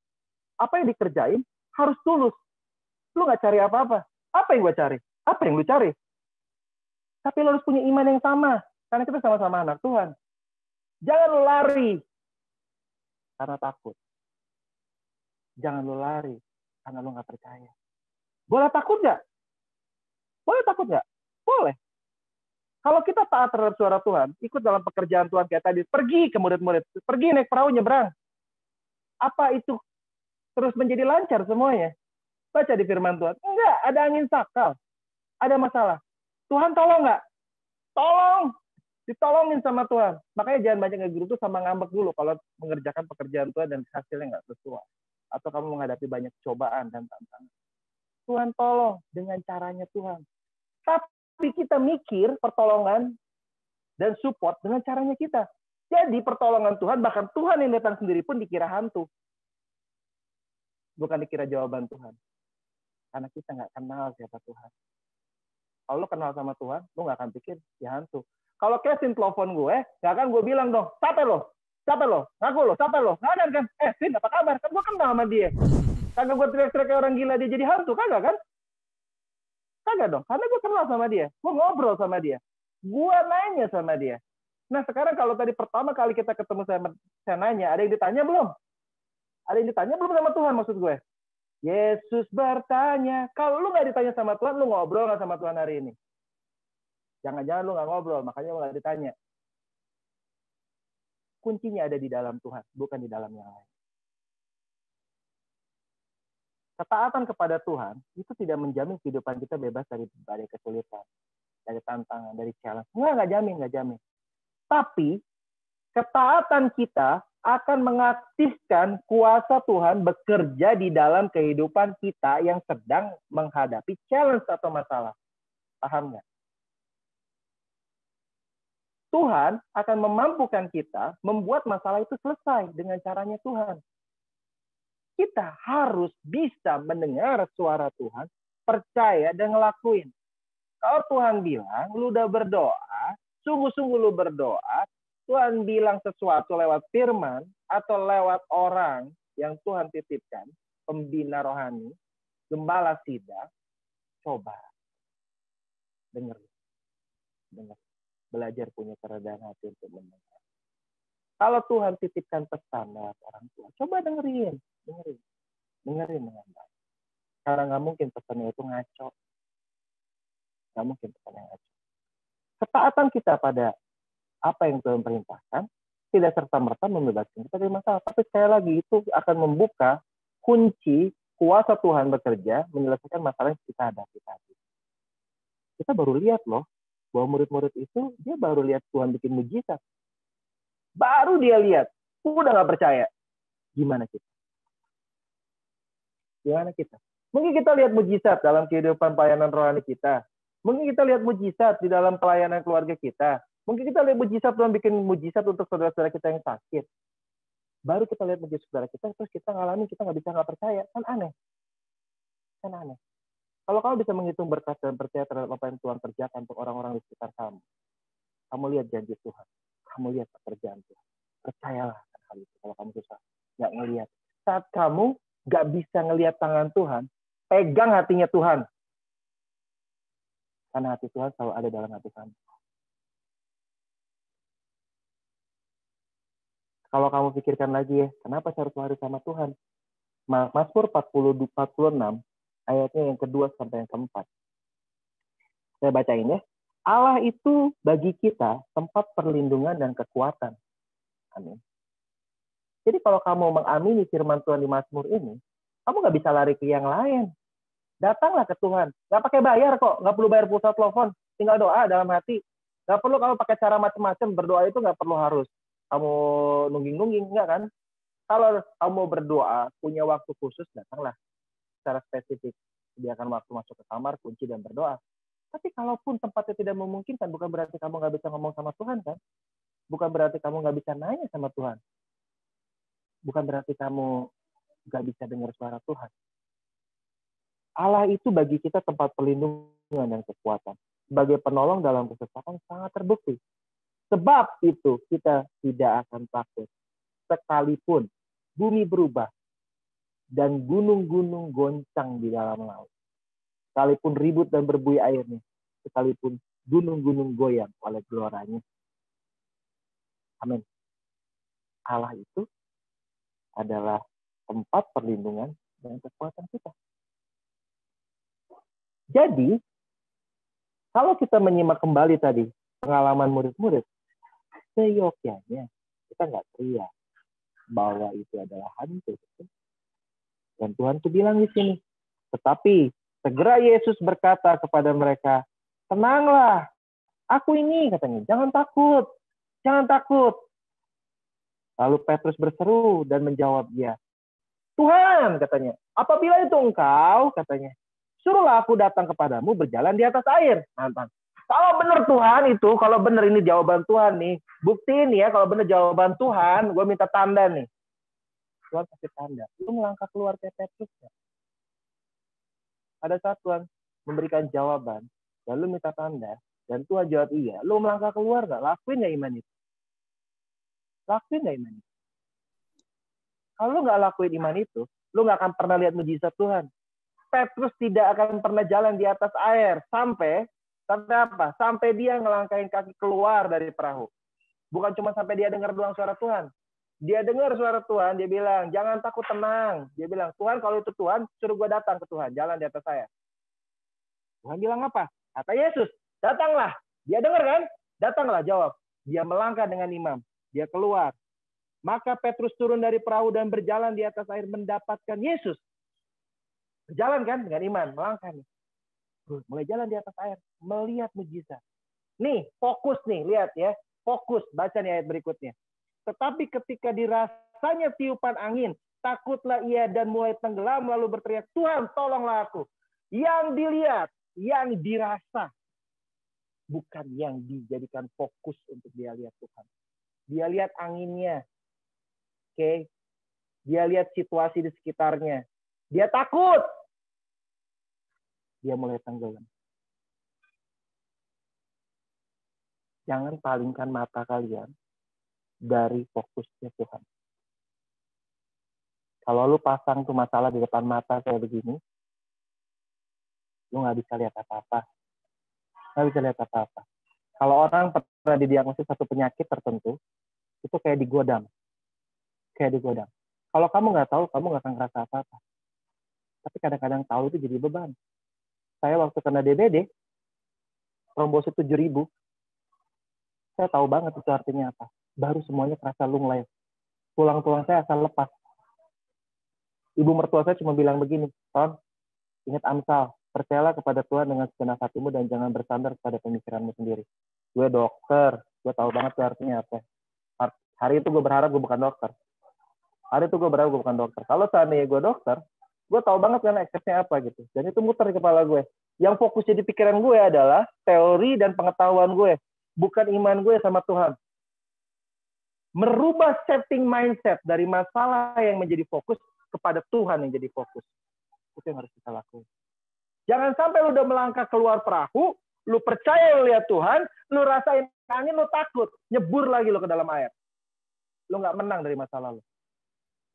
Apa yang dikerjain harus tulus. Lu nggak cari apa-apa. Apa yang gue cari? Apa yang lu cari? Tapi lu harus punya iman yang sama. Karena kita sama-sama anak Tuhan. Jangan lu lari karena takut. Jangan lu lari karena lu nggak percaya. Boleh takut nggak? Boleh takut nggak? Boleh. Kalau kita taat terhadap suara Tuhan, ikut dalam pekerjaan Tuhan kayak tadi, pergi ke murid-murid, pergi naik perahu nyebrang. Apa itu terus menjadi lancar semuanya? Baca di firman Tuhan. Enggak, ada angin sakal. Ada masalah. Tuhan tolong nggak? Tolong. Ditolongin sama Tuhan. Makanya jangan banyak ngegerutu sama ngambek dulu kalau mengerjakan pekerjaan Tuhan dan hasilnya nggak sesuai. Atau kamu menghadapi banyak cobaan dan tantangan. Tuhan tolong dengan caranya Tuhan. Tapi kita mikir pertolongan dan support dengan caranya kita. Jadi pertolongan Tuhan, bahkan Tuhan yang datang sendiri pun dikira hantu. Bukan dikira jawaban Tuhan. Karena kita nggak kenal siapa Tuhan. Kalau lu kenal sama Tuhan, lu nggak akan pikir ya hantu. Kalau Kevin telepon gue, nggak akan gue bilang dong, siapa lo? Siapa lo? Ngaku lo? Siapa lo? Nggak ada kan? Vin, apa kabar? Kan gue kenal sama dia. Kagak gue teriak-teriak kayak orang gila dia jadi hantu, kagak kan? Kagak dong, karena gue kenal sama dia. Gue ngobrol sama dia. Gue nanya sama dia. Nah sekarang kalau tadi pertama kali kita ketemu saya nanya, ada yang ditanya belum? Ada yang ditanya belum sama Tuhan maksud gue? Yesus bertanya. Kalau lu nggak ditanya sama Tuhan, lu ngobrol nggak sama Tuhan hari ini? Jangan-jangan lu nggak ngobrol, makanya lu nggak ditanya. Kuncinya ada di dalam Tuhan, bukan di dalam yang lain. Ketaatan kepada Tuhan itu tidak menjamin kehidupan kita bebas dari berbagai kesulitan, dari tantangan, dari challenge. Nggak jamin. Tapi ketaatan kita akan mengaktifkan kuasa Tuhan bekerja di dalam kehidupan kita yang sedang menghadapi challenge atau masalah. Paham nggak? Tuhan akan memampukan kita membuat masalah itu selesai dengan caranya Tuhan. Kita harus bisa mendengar suara Tuhan, percaya dan ngelakuin. Kalau Tuhan bilang, lu udah berdoa, sungguh-sungguh lu berdoa, Tuhan bilang sesuatu lewat firman, atau lewat orang yang Tuhan titipkan, pembina rohani, gembala sidang, coba dengar, belajar punya kerendahan hati untuk mendengar. Kalau Tuhan titipkan pesan lewat orang tua, coba dengerin dengan baik. Karena nggak mungkin pesannya itu ngaco, nggak mungkin pesannya ngaco. Ketaatan kita pada apa yang Tuhan perintahkan tidak serta-merta membebaskan kita dari masalah. Tapi sekali lagi itu akan membuka kunci kuasa Tuhan bekerja menyelesaikan masalah yang kita hadapi tadi. Kita baru lihat loh, bahwa murid-murid itu dia baru lihat Tuhan bikin mujizat. Baru dia lihat, udah nggak percaya. Gimana kita? Mungkin kita lihat mujizat dalam kehidupan pelayanan rohani kita. Mungkin kita lihat mujizat di dalam pelayanan keluarga kita. Mungkin kita lihat mujizat Tuhan bikin mujizat untuk saudara-saudara kita yang sakit. Baru kita lihat mujizat saudara kita, terus kita ngalamin, kita nggak percaya. Kan aneh. Kalau kamu bisa menghitung berkat dan percaya terhadap apa yang Tuhan kerjakan untuk orang-orang di sekitar kamu. Kamu lihat janji Tuhan. Kamu lihat pekerjaan Tuhan. Percayalah hal itu kalau kamu susah. Nggak ngelihat. Saat kamu nggak bisa ngelihat tangan Tuhan, pegang hatinya Tuhan. Karena hati Tuhan selalu ada dalam hati kamu. Kalau kamu pikirkan lagi ya, kenapa saya harus lari sama Tuhan? Mazmur 46, ayatnya yang kedua sampai yang keempat. Saya bacain ya. Allah itu bagi kita tempat perlindungan dan kekuatan. Amin. Jadi kalau kamu mengamini firman Tuhan di Mazmur ini, kamu nggak bisa lari ke yang lain. Datanglah ke Tuhan. Nggak pakai bayar kok. Nggak perlu bayar pulsa telepon. Tinggal doa dalam hati. Nggak perlu kamu pakai cara macam-macam. Berdoa itu nggak perlu harus kamu nungging-nungging. Enggak kan? Kalau kamu berdoa, punya waktu khusus, datanglah. Secara spesifik. Sediakan waktu masuk ke kamar, kunci dan berdoa. Tapi kalaupun tempatnya tidak memungkinkan, bukan berarti kamu nggak bisa ngomong sama Tuhan kan? Bukan berarti kamu nggak bisa nanya sama Tuhan. Bukan berarti kamu nggak bisa dengar suara Tuhan. Allah itu bagi kita tempat perlindungan dan kekuatan. Sebagai penolong dalam kesesakan sangat terbukti. Sebab itu kita tidak akan takut. Sekalipun bumi berubah dan gunung-gunung goncang di dalam laut. Sekalipun ribut dan berbuih airnya. Sekalipun gunung-gunung goyang oleh geloranya. Amin. Allah itu adalah tempat perlindungan dan kekuatan kita. Jadi, kalau kita menyimak kembali tadi pengalaman murid-murid, seyogyanya kita nggak teriak bahwa itu adalah hantu. Dan Tuhan tuh bilang di sini, tetapi segera Yesus berkata kepada mereka, tenanglah, aku ini, katanya, jangan takut. Lalu Petrus berseru dan menjawab dia, Tuhan, katanya, apabila itu engkau, katanya, suruhlah aku datang kepadamu berjalan di atas air. Nantang. Kalau benar Tuhan itu, kalau benar ini jawaban Tuhan nih, buktiin ya kalau benar jawaban Tuhan, gue minta tanda nih. Tuhan kasih tanda. Lu melangkah keluar kayak Petrus ya? Pada saat Tuhan memberikan jawaban, dan lu minta tanda, dan Tuhan jawab iya, lu melangkah keluar nggak? Lakuin nggak iman itu? Kalau lu nggak lakuin iman itu, lu nggak akan pernah lihat mujizat Tuhan. Petrus tidak akan pernah jalan di atas air sampai apa? Sampai dia ngelangkahin kaki keluar dari perahu. Bukan cuma sampai dia dengar doang suara Tuhan. Dia dengar suara Tuhan, dia bilang, jangan takut, tenang. Dia bilang, Tuhan kalau itu Tuhan, suruh gue datang ke Tuhan, jalan di atas saya. Tuhan bilang apa? Kata Yesus, datanglah. Dia dengar kan? Datanglah, jawab. Dia melangkah dengan imam. Dia keluar. Maka Petrus turun dari perahu dan berjalan di atas air mendapatkan Yesus. Berjalan kan dengan iman, melangkah nih. Mulai jalan di atas air, melihat mujizat. Nih, fokus nih, lihat ya. Fokus, baca nih ayat berikutnya. Tetapi ketika dirasanya tiupan angin, takutlah ia dan mulai tenggelam lalu berteriak, Tuhan tolonglah aku. Yang dilihat, yang dirasa. Bukan yang dijadikan fokus untuk dia lihat Tuhan. Dia lihat anginnya. Oke. Dia lihat situasi di sekitarnya. Dia takut. Dia mulai tenggelam. Jangan palingkan mata kalian dari fokusnya Tuhan. Kalau lu pasang tuh masalah di depan mata kayak begini, lu nggak bisa lihat apa-apa. Nggak bisa lihat apa-apa. Kalau orang pernah didiagnosis satu penyakit tertentu, itu kayak digodam. Kayak digodam. Kalau kamu nggak tahu, kamu nggak akan ngerasa apa-apa. Tapi kadang-kadang tahu itu jadi beban. Saya waktu kena DBD, trombosit 7.000, saya tahu banget itu artinya apa. Baru semuanya kerasa lunglai. Tulang-tulang saya asal lepas. Ibu mertua saya cuma bilang begini, Ton, ingat Amsal, percayalah kepada Tuhan dengan segenap hatimu dan jangan bersandar pada pemikiranmu sendiri. Gue dokter, gue tahu banget itu artinya apa. Hari itu gue berharap gue bukan dokter. Kalau seandainya gue dokter, gue tahu banget kan eksesnya apa gitu. Dan itu muter di kepala gue. Yang fokus di pikiran gue adalah teori dan pengetahuan gue, bukan iman gue sama Tuhan. Merubah setting mindset dari masalah yang menjadi fokus kepada Tuhan yang jadi fokus. Itu yang harus kita lakukan. Jangan sampai lu udah melangkah keluar perahu, lu percaya lu lihat Tuhan, lu rasain angin, lu takut, nyebur lagi lu ke dalam air. Lu nggak menang dari masa lalu.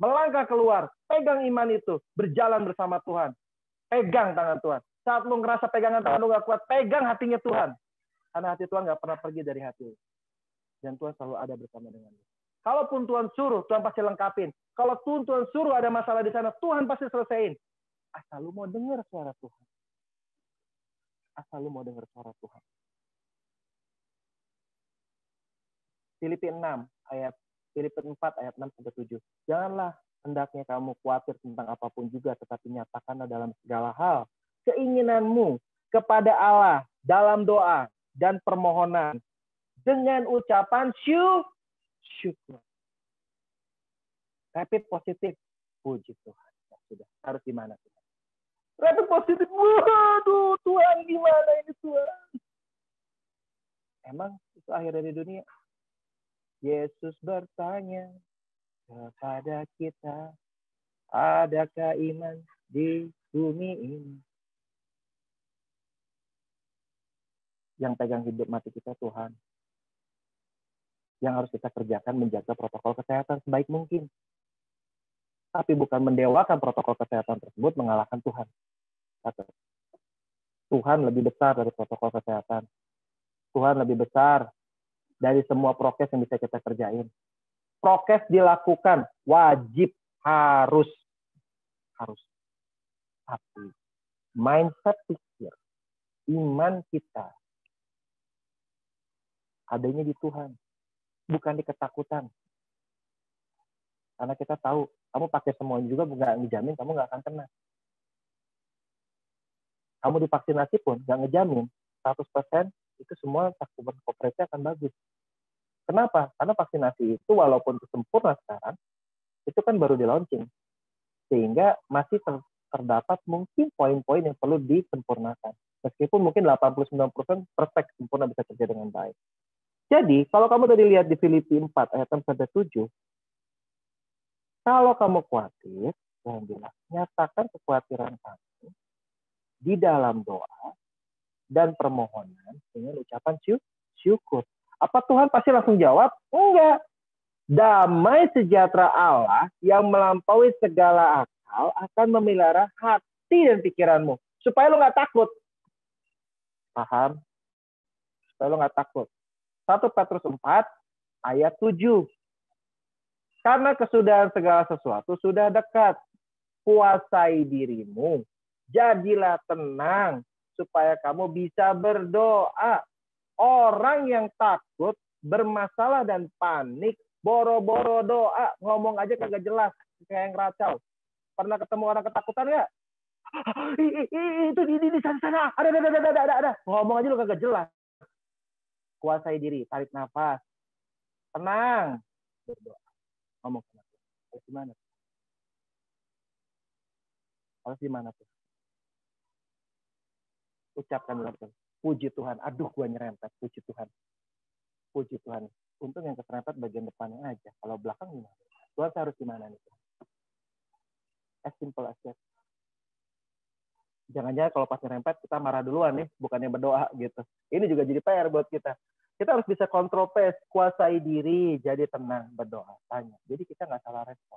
Melangkah keluar, pegang iman itu, berjalan bersama Tuhan. Pegang tangan Tuhan. Saat lu ngerasa pegangan tangan lu nggak kuat, pegang hatinya Tuhan. Karena hati Tuhan nggak pernah pergi dari hati lu. Dan Tuhan selalu ada bersama dengan lu. Kalaupun Tuhan suruh, Tuhan pasti lengkapin. Kalau Tuhan suruh ada masalah di sana, Tuhan pasti selesaiin. Asal lu mau dengar suara Tuhan. Filipi 4 ayat 6-7. Janganlah hendaknya kamu khawatir tentang apapun juga, tetapi nyatakanlah dalam segala hal keinginanmu kepada Allah dalam doa dan permohonan dengan ucapan syukur. Rapid positif, puji Tuhan. Ya, sudah, harus gimana Tuhan? Rapid positif, waduh Tuhan gimana ini Tuhan? Emang itu akhir dari dunia? Yesus bertanya kepada kita, adakah iman di bumi ini? Yang pegang hidup mati kita Tuhan. Yang harus kita kerjakan menjaga protokol kesehatan sebaik mungkin. Tapi bukan mendewakan protokol kesehatan tersebut mengalahkan Tuhan. Tuhan lebih besar dari protokol kesehatan. Tuhan lebih besar dari semua prokes yang bisa kita kerjain. Prokes dilakukan, wajib, harus. Tapi mindset pikir, iman kita adanya di Tuhan, bukan di ketakutan. Karena kita tahu, kamu pakai semuanya juga nggak ngejamin kamu nggak akan kena. Kamu divaksinasi pun nggak ngejamin 100% itu semua cakupan coverage akan bagus. Kenapa? Karena vaksinasi itu walaupun sempurna sekarang, itu kan baru di launching. Sehingga masih terdapat mungkin poin-poin yang perlu disempurnakan. Meskipun mungkin 89% perfect sempurna bisa kerja dengan baik. Jadi, kalau kamu tadi lihat di Filipi 4 ayat 6-7, kalau kamu khawatir, jangan bilang, nyatakan kekhawatiran kamu di dalam doa dan permohonan dengan ucapan syukur. Apa Tuhan pasti langsung jawab? Enggak. Damai sejahtera Allah yang melampaui segala akal akan memelihara hati dan pikiranmu. Supaya lo nggak takut. Paham? Supaya lo nggak takut. 1 Petrus 4 ayat 7. Karena kesudahan segala sesuatu sudah dekat. Kuasai dirimu. Jadilah tenang. Supaya kamu bisa berdoa. Orang yang takut, bermasalah dan panik, boro-boro doa, ngomong aja kagak jelas, kayak yang ngeracau. Pernah ketemu orang ketakutan nggak? Itu di sana, ada. Ngomong aja lu kagak jelas. Kuasai diri, tarik nafas, tenang, berdoa, ngomong sama Tuhan. Harus gimana tuh? Ucapkan dalam Tuhan. Puji Tuhan, aduh gua nyerempet, puji Tuhan. Untung yang keserempet bagian depannya aja. Kalau belakang gimana? Tuhan harus gimana nih? As simple as that. Jangan-jangan kalau pas nyerempet kita marah duluan nih, bukannya berdoa gitu. Ini juga jadi PR buat kita. Kita harus bisa kontrol pace, kuasai diri, jadi tenang, berdoa, tanya. Jadi kita nggak salah respon.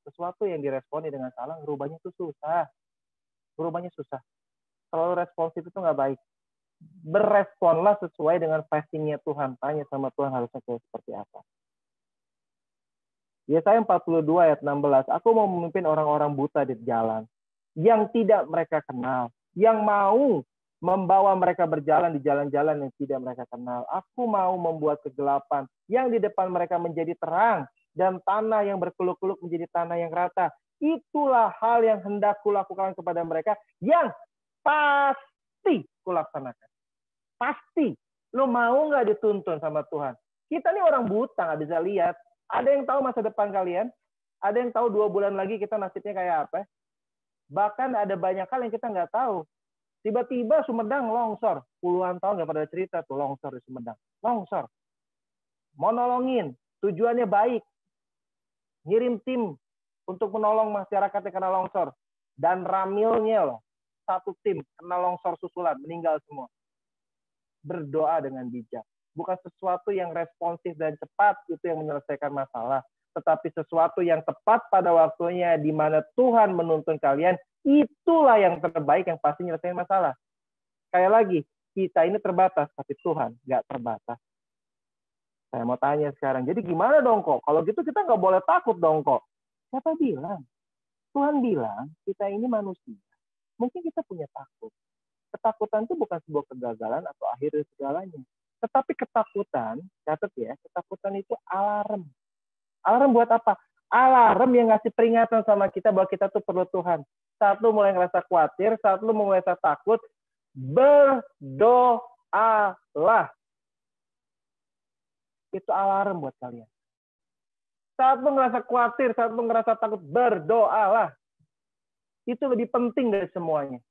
Sesuatu yang diresponi dengan salah, ngerubahnya itu susah. Ngerubahnya susah. Terlalu responsif itu nggak baik. Beresponlah sesuai dengan passingnya Tuhan. Tanya sama Tuhan harusnya kayak seperti apa. Yesaya 42 ayat 16. Aku mau memimpin orang-orang buta di jalan. Yang tidak mereka kenal. Yang mau membawa mereka berjalan di jalan-jalan yang tidak mereka kenal. Aku mau membuat kegelapan yang di depan mereka menjadi terang. Dan tanah yang berkeluk-keluk menjadi tanah yang rata. Itulah hal yang hendak kulakukan kepada mereka. Yang pasti kulaksanakan. Pasti. Lo mau nggak dituntun sama Tuhan? Kita nih orang buta, nggak bisa lihat. Ada yang tahu masa depan kalian? Ada yang tahu 2 bulan lagi kita nasibnya kayak apa? Bahkan ada banyak hal yang kita nggak tahu. Tiba-tiba Sumedang longsor. Puluhan tahun nggak pada cerita tuh longsor di Sumedang. Longsor. Mau nolongin. Tujuannya baik. Ngirim tim untuk menolong masyarakat yang kena longsor. Dan ramilnya loh. 1 tim kena longsor susulan. Meninggal semua. Berdoa dengan bijak. Bukan sesuatu yang responsif dan cepat itu yang menyelesaikan masalah. Tetapi sesuatu yang tepat pada waktunya di mana Tuhan menuntun kalian, itulah yang terbaik yang pasti menyelesaikan masalah. Kayak lagi, kita ini terbatas, tapi Tuhan nggak terbatas. Saya mau tanya sekarang, jadi gimana dong kok? Kalau gitu kita nggak boleh takut dong kok. Siapa bilang? Tuhan bilang, kita ini manusia. Mungkin kita punya takut. Ketakutan itu bukan sebuah kegagalan atau akhir dari segalanya. Tetapi ketakutan, catat ya, ketakutan itu alarm. Alarm buat apa? Alarm yang ngasih peringatan sama kita bahwa kita tuh perlu Tuhan. Saat lu mulai ngerasa khawatir, saat lu mulai ngerasa takut, berdoalah. Itu alarm buat kalian. Saat lu ngerasa khawatir, saat lu ngerasa takut, berdoalah. Itu lebih penting dari semuanya.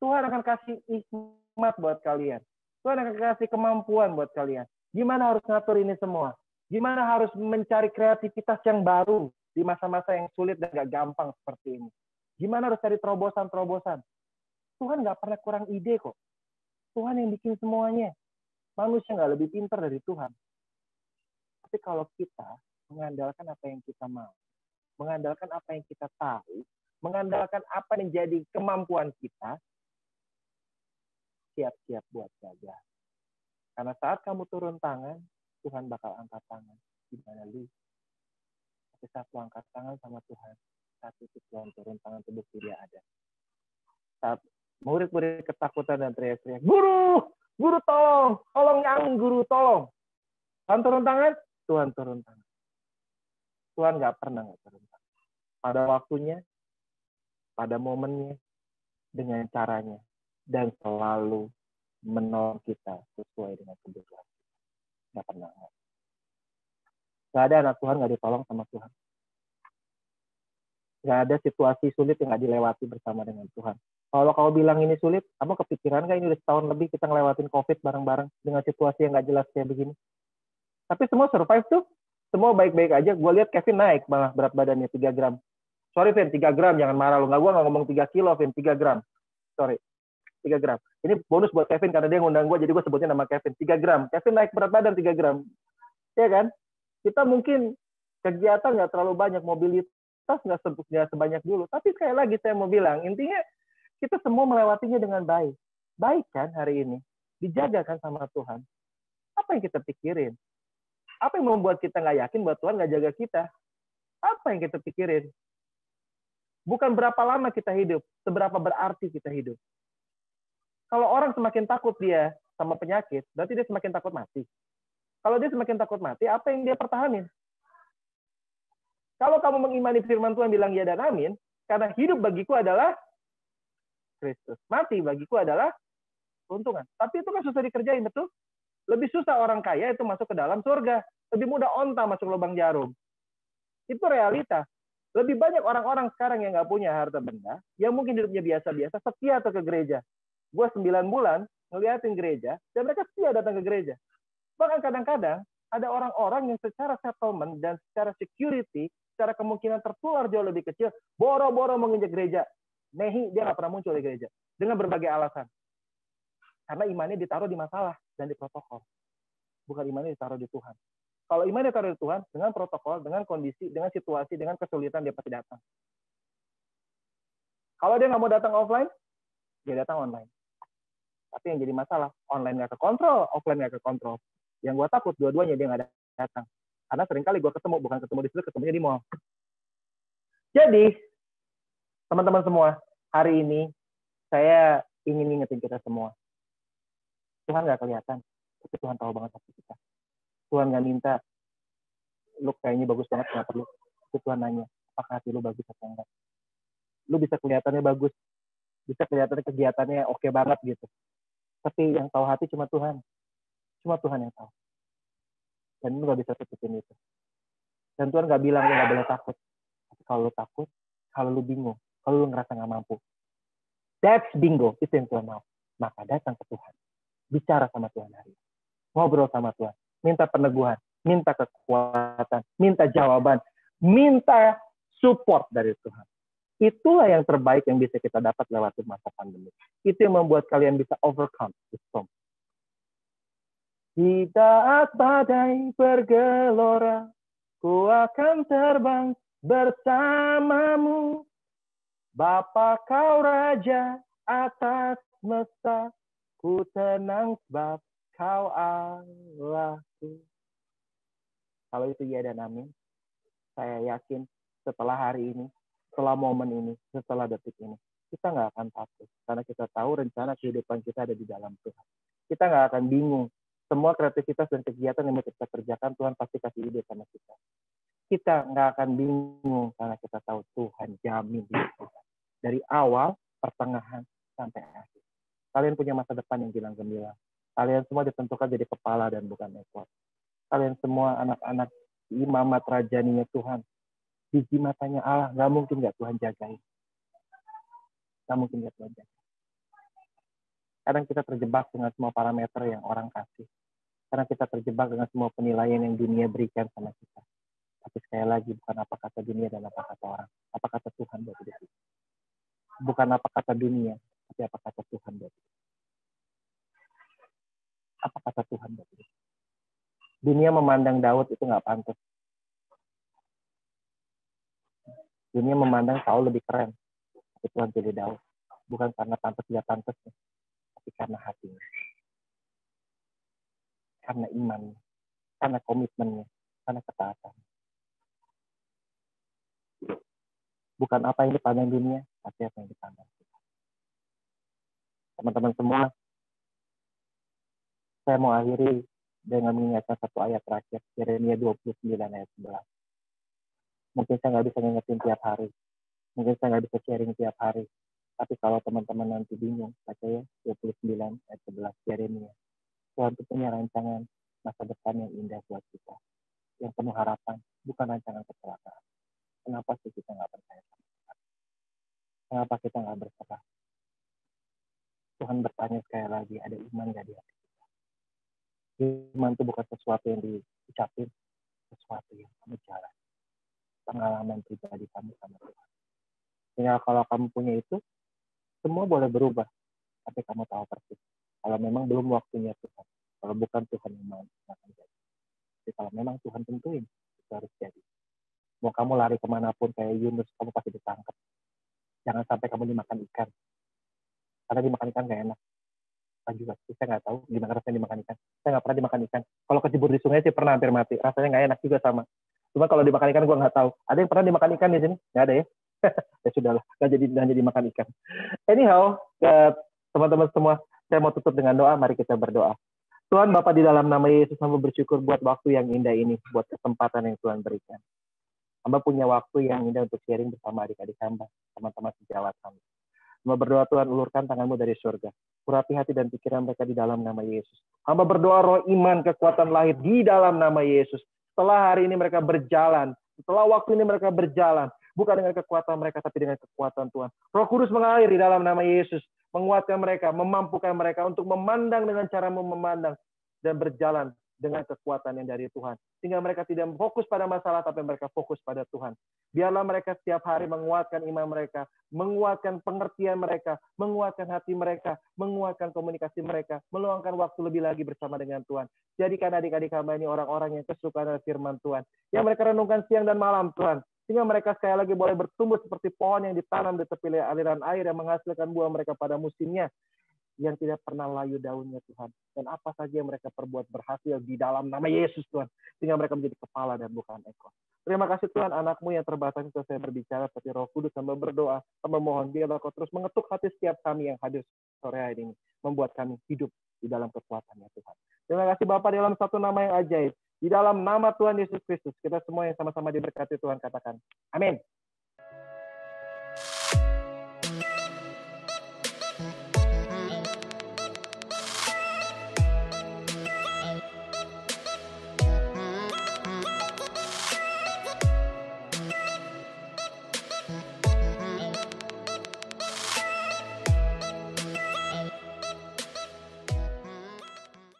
Tuhan akan kasih hikmat buat kalian. Tuhan akan kasih kemampuan buat kalian. Gimana harus ngatur ini semua? Gimana harus mencari kreativitas yang baru di masa-masa yang sulit dan gak gampang seperti ini? Gimana harus cari terobosan-terobosan? Tuhan gak pernah kurang ide kok. Tuhan yang bikin semuanya. Manusia gak lebih pintar dari Tuhan. Tapi kalau kita mengandalkan apa yang kita mau, mengandalkan apa yang kita tahu, mengandalkan apa yang jadi kemampuan kita, siap-siap buat gagal. Karena saat kamu turun tangan, Tuhan bakal angkat tangan. Gimana lu? Tapi saat lu angkat tangan sama Tuhan, saat itu Tuhan turun tangan, terbukti dia ada. Saat murid-murid ketakutan dan teriak-teriak, Guru! Guru tolong! Tolong yang Guru, tolong! Tuhan turun tangan? Tuhan turun tangan. Tuhan nggak pernah nggak turun tangan. Pada waktunya, pada momennya, dengan caranya. Dan selalu menolong kita sesuai dengan kebutuhan. Nggak pernah. Nggak ada anak Tuhan nggak ditolong sama Tuhan. Nggak ada situasi sulit yang nggak dilewati bersama dengan Tuhan. Kalau kau bilang ini sulit, kamu kepikiran nggak ini udah setahun lebih kita ngelewatin COVID bareng-bareng dengan situasi yang nggak jelas kayak begini. Tapi semua survive tuh. Semua baik-baik aja. Gue lihat Kevin naik malah berat badannya 3 gram. Sorry Vin, 3 gram. Jangan marah lu. Gue nggak ngomong 3 kilo, Vin. 3 gram. Sorry. 3 gram. Ini bonus buat Kevin karena dia ngundang gue, jadi gue sebutnya nama Kevin. 3 gram. Kevin naik berat badan 3 gram. Ya kan? Kita mungkin kegiatan nggak terlalu banyak, mobilitas nggak sebanyak dulu. Tapi sekali lagi saya mau bilang, intinya kita semua melewatinya dengan baik. Baik kan hari ini? Dijaga kan sama Tuhan? Apa yang kita pikirin? Apa yang membuat kita nggak yakin bahwa Tuhan nggak jaga kita? Apa yang kita pikirin? Bukan berapa lama kita hidup, seberapa berarti kita hidup. Kalau orang semakin takut dia sama penyakit, berarti dia semakin takut mati. Kalau dia semakin takut mati, apa yang dia pertahanin? Kalau kamu mengimani firman Tuhan bilang ya dan amin, karena hidup bagiku adalah Kristus. Mati bagiku adalah keuntungan. Tapi itu kan susah dikerjain, betul? Lebih susah orang kaya itu masuk ke dalam surga. Lebih mudah onta masuk lubang jarum. Itu realita. Lebih banyak orang-orang sekarang yang nggak punya harta benda, yang mungkin hidupnya biasa-biasa, setia atau ke gereja. Gue 9 bulan ngeliatin gereja, dan mereka setia datang ke gereja. Bahkan kadang-kadang ada orang-orang yang secara settlement dan secara security, secara kemungkinan tertular jauh lebih kecil, boro-boro menginjak gereja. Nehi, dia nggak pernah muncul di gereja. Dengan berbagai alasan. Karena imannya ditaruh di masalah dan di protokol. Bukan imannya ditaruh di Tuhan. Kalau iman dia taruh di Tuhan, dengan protokol, dengan kondisi, dengan situasi, dengan kesulitan dia pasti datang. Kalau dia nggak mau datang offline, dia datang online. Tapi yang jadi masalah, online nggak kekontrol, offline nggak kekontrol. Yang gue takut, dua-duanya dia nggak datang. Karena seringkali gue ketemu, bukan ketemu di situ, ketemunya di mall. Jadi, teman-teman semua, hari ini saya ingin ngingetin kita semua. Tuhan nggak kelihatan, tapi Tuhan tahu banget hati kita. Tuhan nggak minta, lu kayaknya bagus banget, nggak perlu. Tapi Tuhan nanya, apakah hati lu bagus atau enggak? Lu bisa kelihatannya bagus, bisa kelihatannya kegiatannya oke banget gitu. Tapi yang tahu hati cuma Tuhan. Cuma Tuhan yang tahu. Dan lu nggak bisa tutupin itu. Dan Tuhan nggak bilang lu nggak boleh takut. Tapi kalau lu takut, kalau lu bingung, kalau lu ngerasa nggak mampu, that's bingo. Itu yang Tuhan mau. Maka datang ke Tuhan. Bicara sama Tuhan hari ini. Ngobrol sama Tuhan. Minta peneguhan. Minta kekuatan. Minta jawaban. Minta support dari Tuhan. Itulah yang terbaik yang bisa kita dapat lewat masa pandemi. Itu yang membuat kalian bisa overcome the storm. Di saat badai bergelora, ku akan terbang bersamamu. Bapa kau raja atas semesta, ku tenang sebab kau Allahku. Kalau itu ya dan amin, saya yakin setelah hari ini, setelah momen ini, setelah detik ini, kita nggak akan takut. Karena kita tahu rencana kehidupan kita ada di dalam Tuhan. Kita nggak akan bingung. Semua kreativitas dan kegiatan yang mau kita kerjakan, Tuhan pasti kasih ide sama kita. Kita nggak akan bingung karena kita tahu Tuhan jamin hidup kita. Dari awal, pertengahan, sampai akhir. Kalian punya masa depan yang gilang gemilang. Kalian semua ditentukan jadi kepala dan bukan ekor. Kalian semua anak-anak imamat rajaninya Tuhan. Biji matanya Allah, nggak mungkin nggak Tuhan jagain. Nggak mungkin nggak Tuhan jagain. Kadang kita terjebak dengan semua parameter yang orang kasih. Karena kita terjebak dengan semua penilaian yang dunia berikan sama kita. Tapi sekali lagi, bukan apa kata dunia dan apa kata orang. Apa kata Tuhan buat hidup kita. Bukan apa kata dunia, tapi apa kata Tuhan buat hidup. Apa kata Tuhan buat hidup. Dunia memandang Daud itu nggak pantas. Dunia memandang Saul lebih keren. Tapi Tuhan pilih Daud. Bukan karena pantas dia pantasnya, tapi karena hatinya. Karena imannya. Karena komitmennya. Karena ketaatan. Bukan apa yang dipandang dunia, tapi apa yang dipandang kita. Teman-teman semua, saya mau akhiri dengan mengingatkan satu ayat terakhir, Yeremia 29 ayat 11. Mungkin saya nggak bisa ngingetin tiap hari. Mungkin saya nggak bisa sharing tiap hari. Tapi kalau teman-teman nanti bingung, baca ya 29 ayat 11 Yeremia. Tuhan itu punya rancangan masa depan yang indah buat kita. Yang penuh harapan, bukan rancangan kecelakaan. Kenapa sih kita nggak percaya sama Tuhan? Kenapa kita nggak berserah? Tuhan bertanya sekali lagi, ada iman nggak di hati kita? Iman itu bukan sesuatu yang diucapin, sesuatu yang kamu jalan. Pengalaman pribadi kamu sama Tuhan. Sehingga kalau kamu punya itu, semua boleh berubah. Tapi kamu tahu persis. Kalau memang belum waktunya Tuhan. Kalau bukan Tuhan yang mau, akan jadi. Tapi kalau memang Tuhan tentuin, itu harus jadi. Mau kamu lari kemanapun kayak Yunus, kamu pasti ditangkap. Jangan sampai kamu dimakan ikan. Karena dimakan ikan gak enak. Saya juga, saya nggak tahu gimana rasanya dimakan ikan. Saya nggak pernah dimakan ikan. Kalau kecebur di sungai sih pernah hampir mati. Rasanya nggak enak juga sama. Cuma kalau dimakan ikan gue nggak tahu. Ada yang pernah dimakan ikan di sini? Nggak ada ya? Ya sudahlah, nggak jadi makan ikan. Anyhow, teman-teman semua, saya mau tutup dengan doa. Mari kita berdoa. Tuhan Bapa, di dalam nama Yesus, hamba bersyukur buat waktu yang indah ini, buat kesempatan yang Tuhan berikan. Hamba punya waktu yang indah untuk sharing bersama adik-adik hamba, teman-teman sejawat hamba. Hamba berdoa Tuhan, ulurkan tanganmu dari surga. Urapi hati dan pikiran mereka di dalam nama Yesus. Hamba berdoa roh iman, kekuatan lahir di dalam nama Yesus. Setelah hari ini mereka berjalan, setelah waktu ini mereka berjalan, bukan dengan kekuatan mereka, tapi dengan kekuatan Tuhan. Roh Kudus mengalir di dalam nama Yesus, menguatkan mereka, memampukan mereka untuk memandang dengan caramu memandang, dan berjalan dengan kekuatan yang dari Tuhan. Sehingga mereka tidak fokus pada masalah, tapi mereka fokus pada Tuhan. Biarlah mereka setiap hari menguatkan iman mereka, menguatkan pengertian mereka, menguatkan hati mereka, menguatkan komunikasi mereka, meluangkan waktu lebih lagi bersama dengan Tuhan. Jadikan adik-adik hamba ini orang-orang yang kesukaan dengan firman Tuhan. Yang mereka renungkan siang dan malam, Tuhan. Sehingga mereka sekali lagi boleh bertumbuh seperti pohon yang ditanam di tepi aliran air yang menghasilkan buah mereka pada musimnya, yang tidak pernah layu daunnya, Tuhan. Dan apa saja yang mereka perbuat berhasil di dalam nama Yesus, Tuhan. Sehingga mereka menjadi kepala dan bukan ekor. Terima kasih Tuhan, anakmu yang terbatas itu saya berbicara seperti Roh Kudus, hamba berdoa, hamba mohon biarlah Kau terus mengetuk hati setiap kami yang hadir sore hari ini, membuat kami hidup di dalam kekuatan-Nya, Tuhan. Terima kasih Bapa, dalam satu nama yang ajaib, di dalam nama Tuhan Yesus Kristus, kita semua yang sama-sama diberkati Tuhan katakan, amin.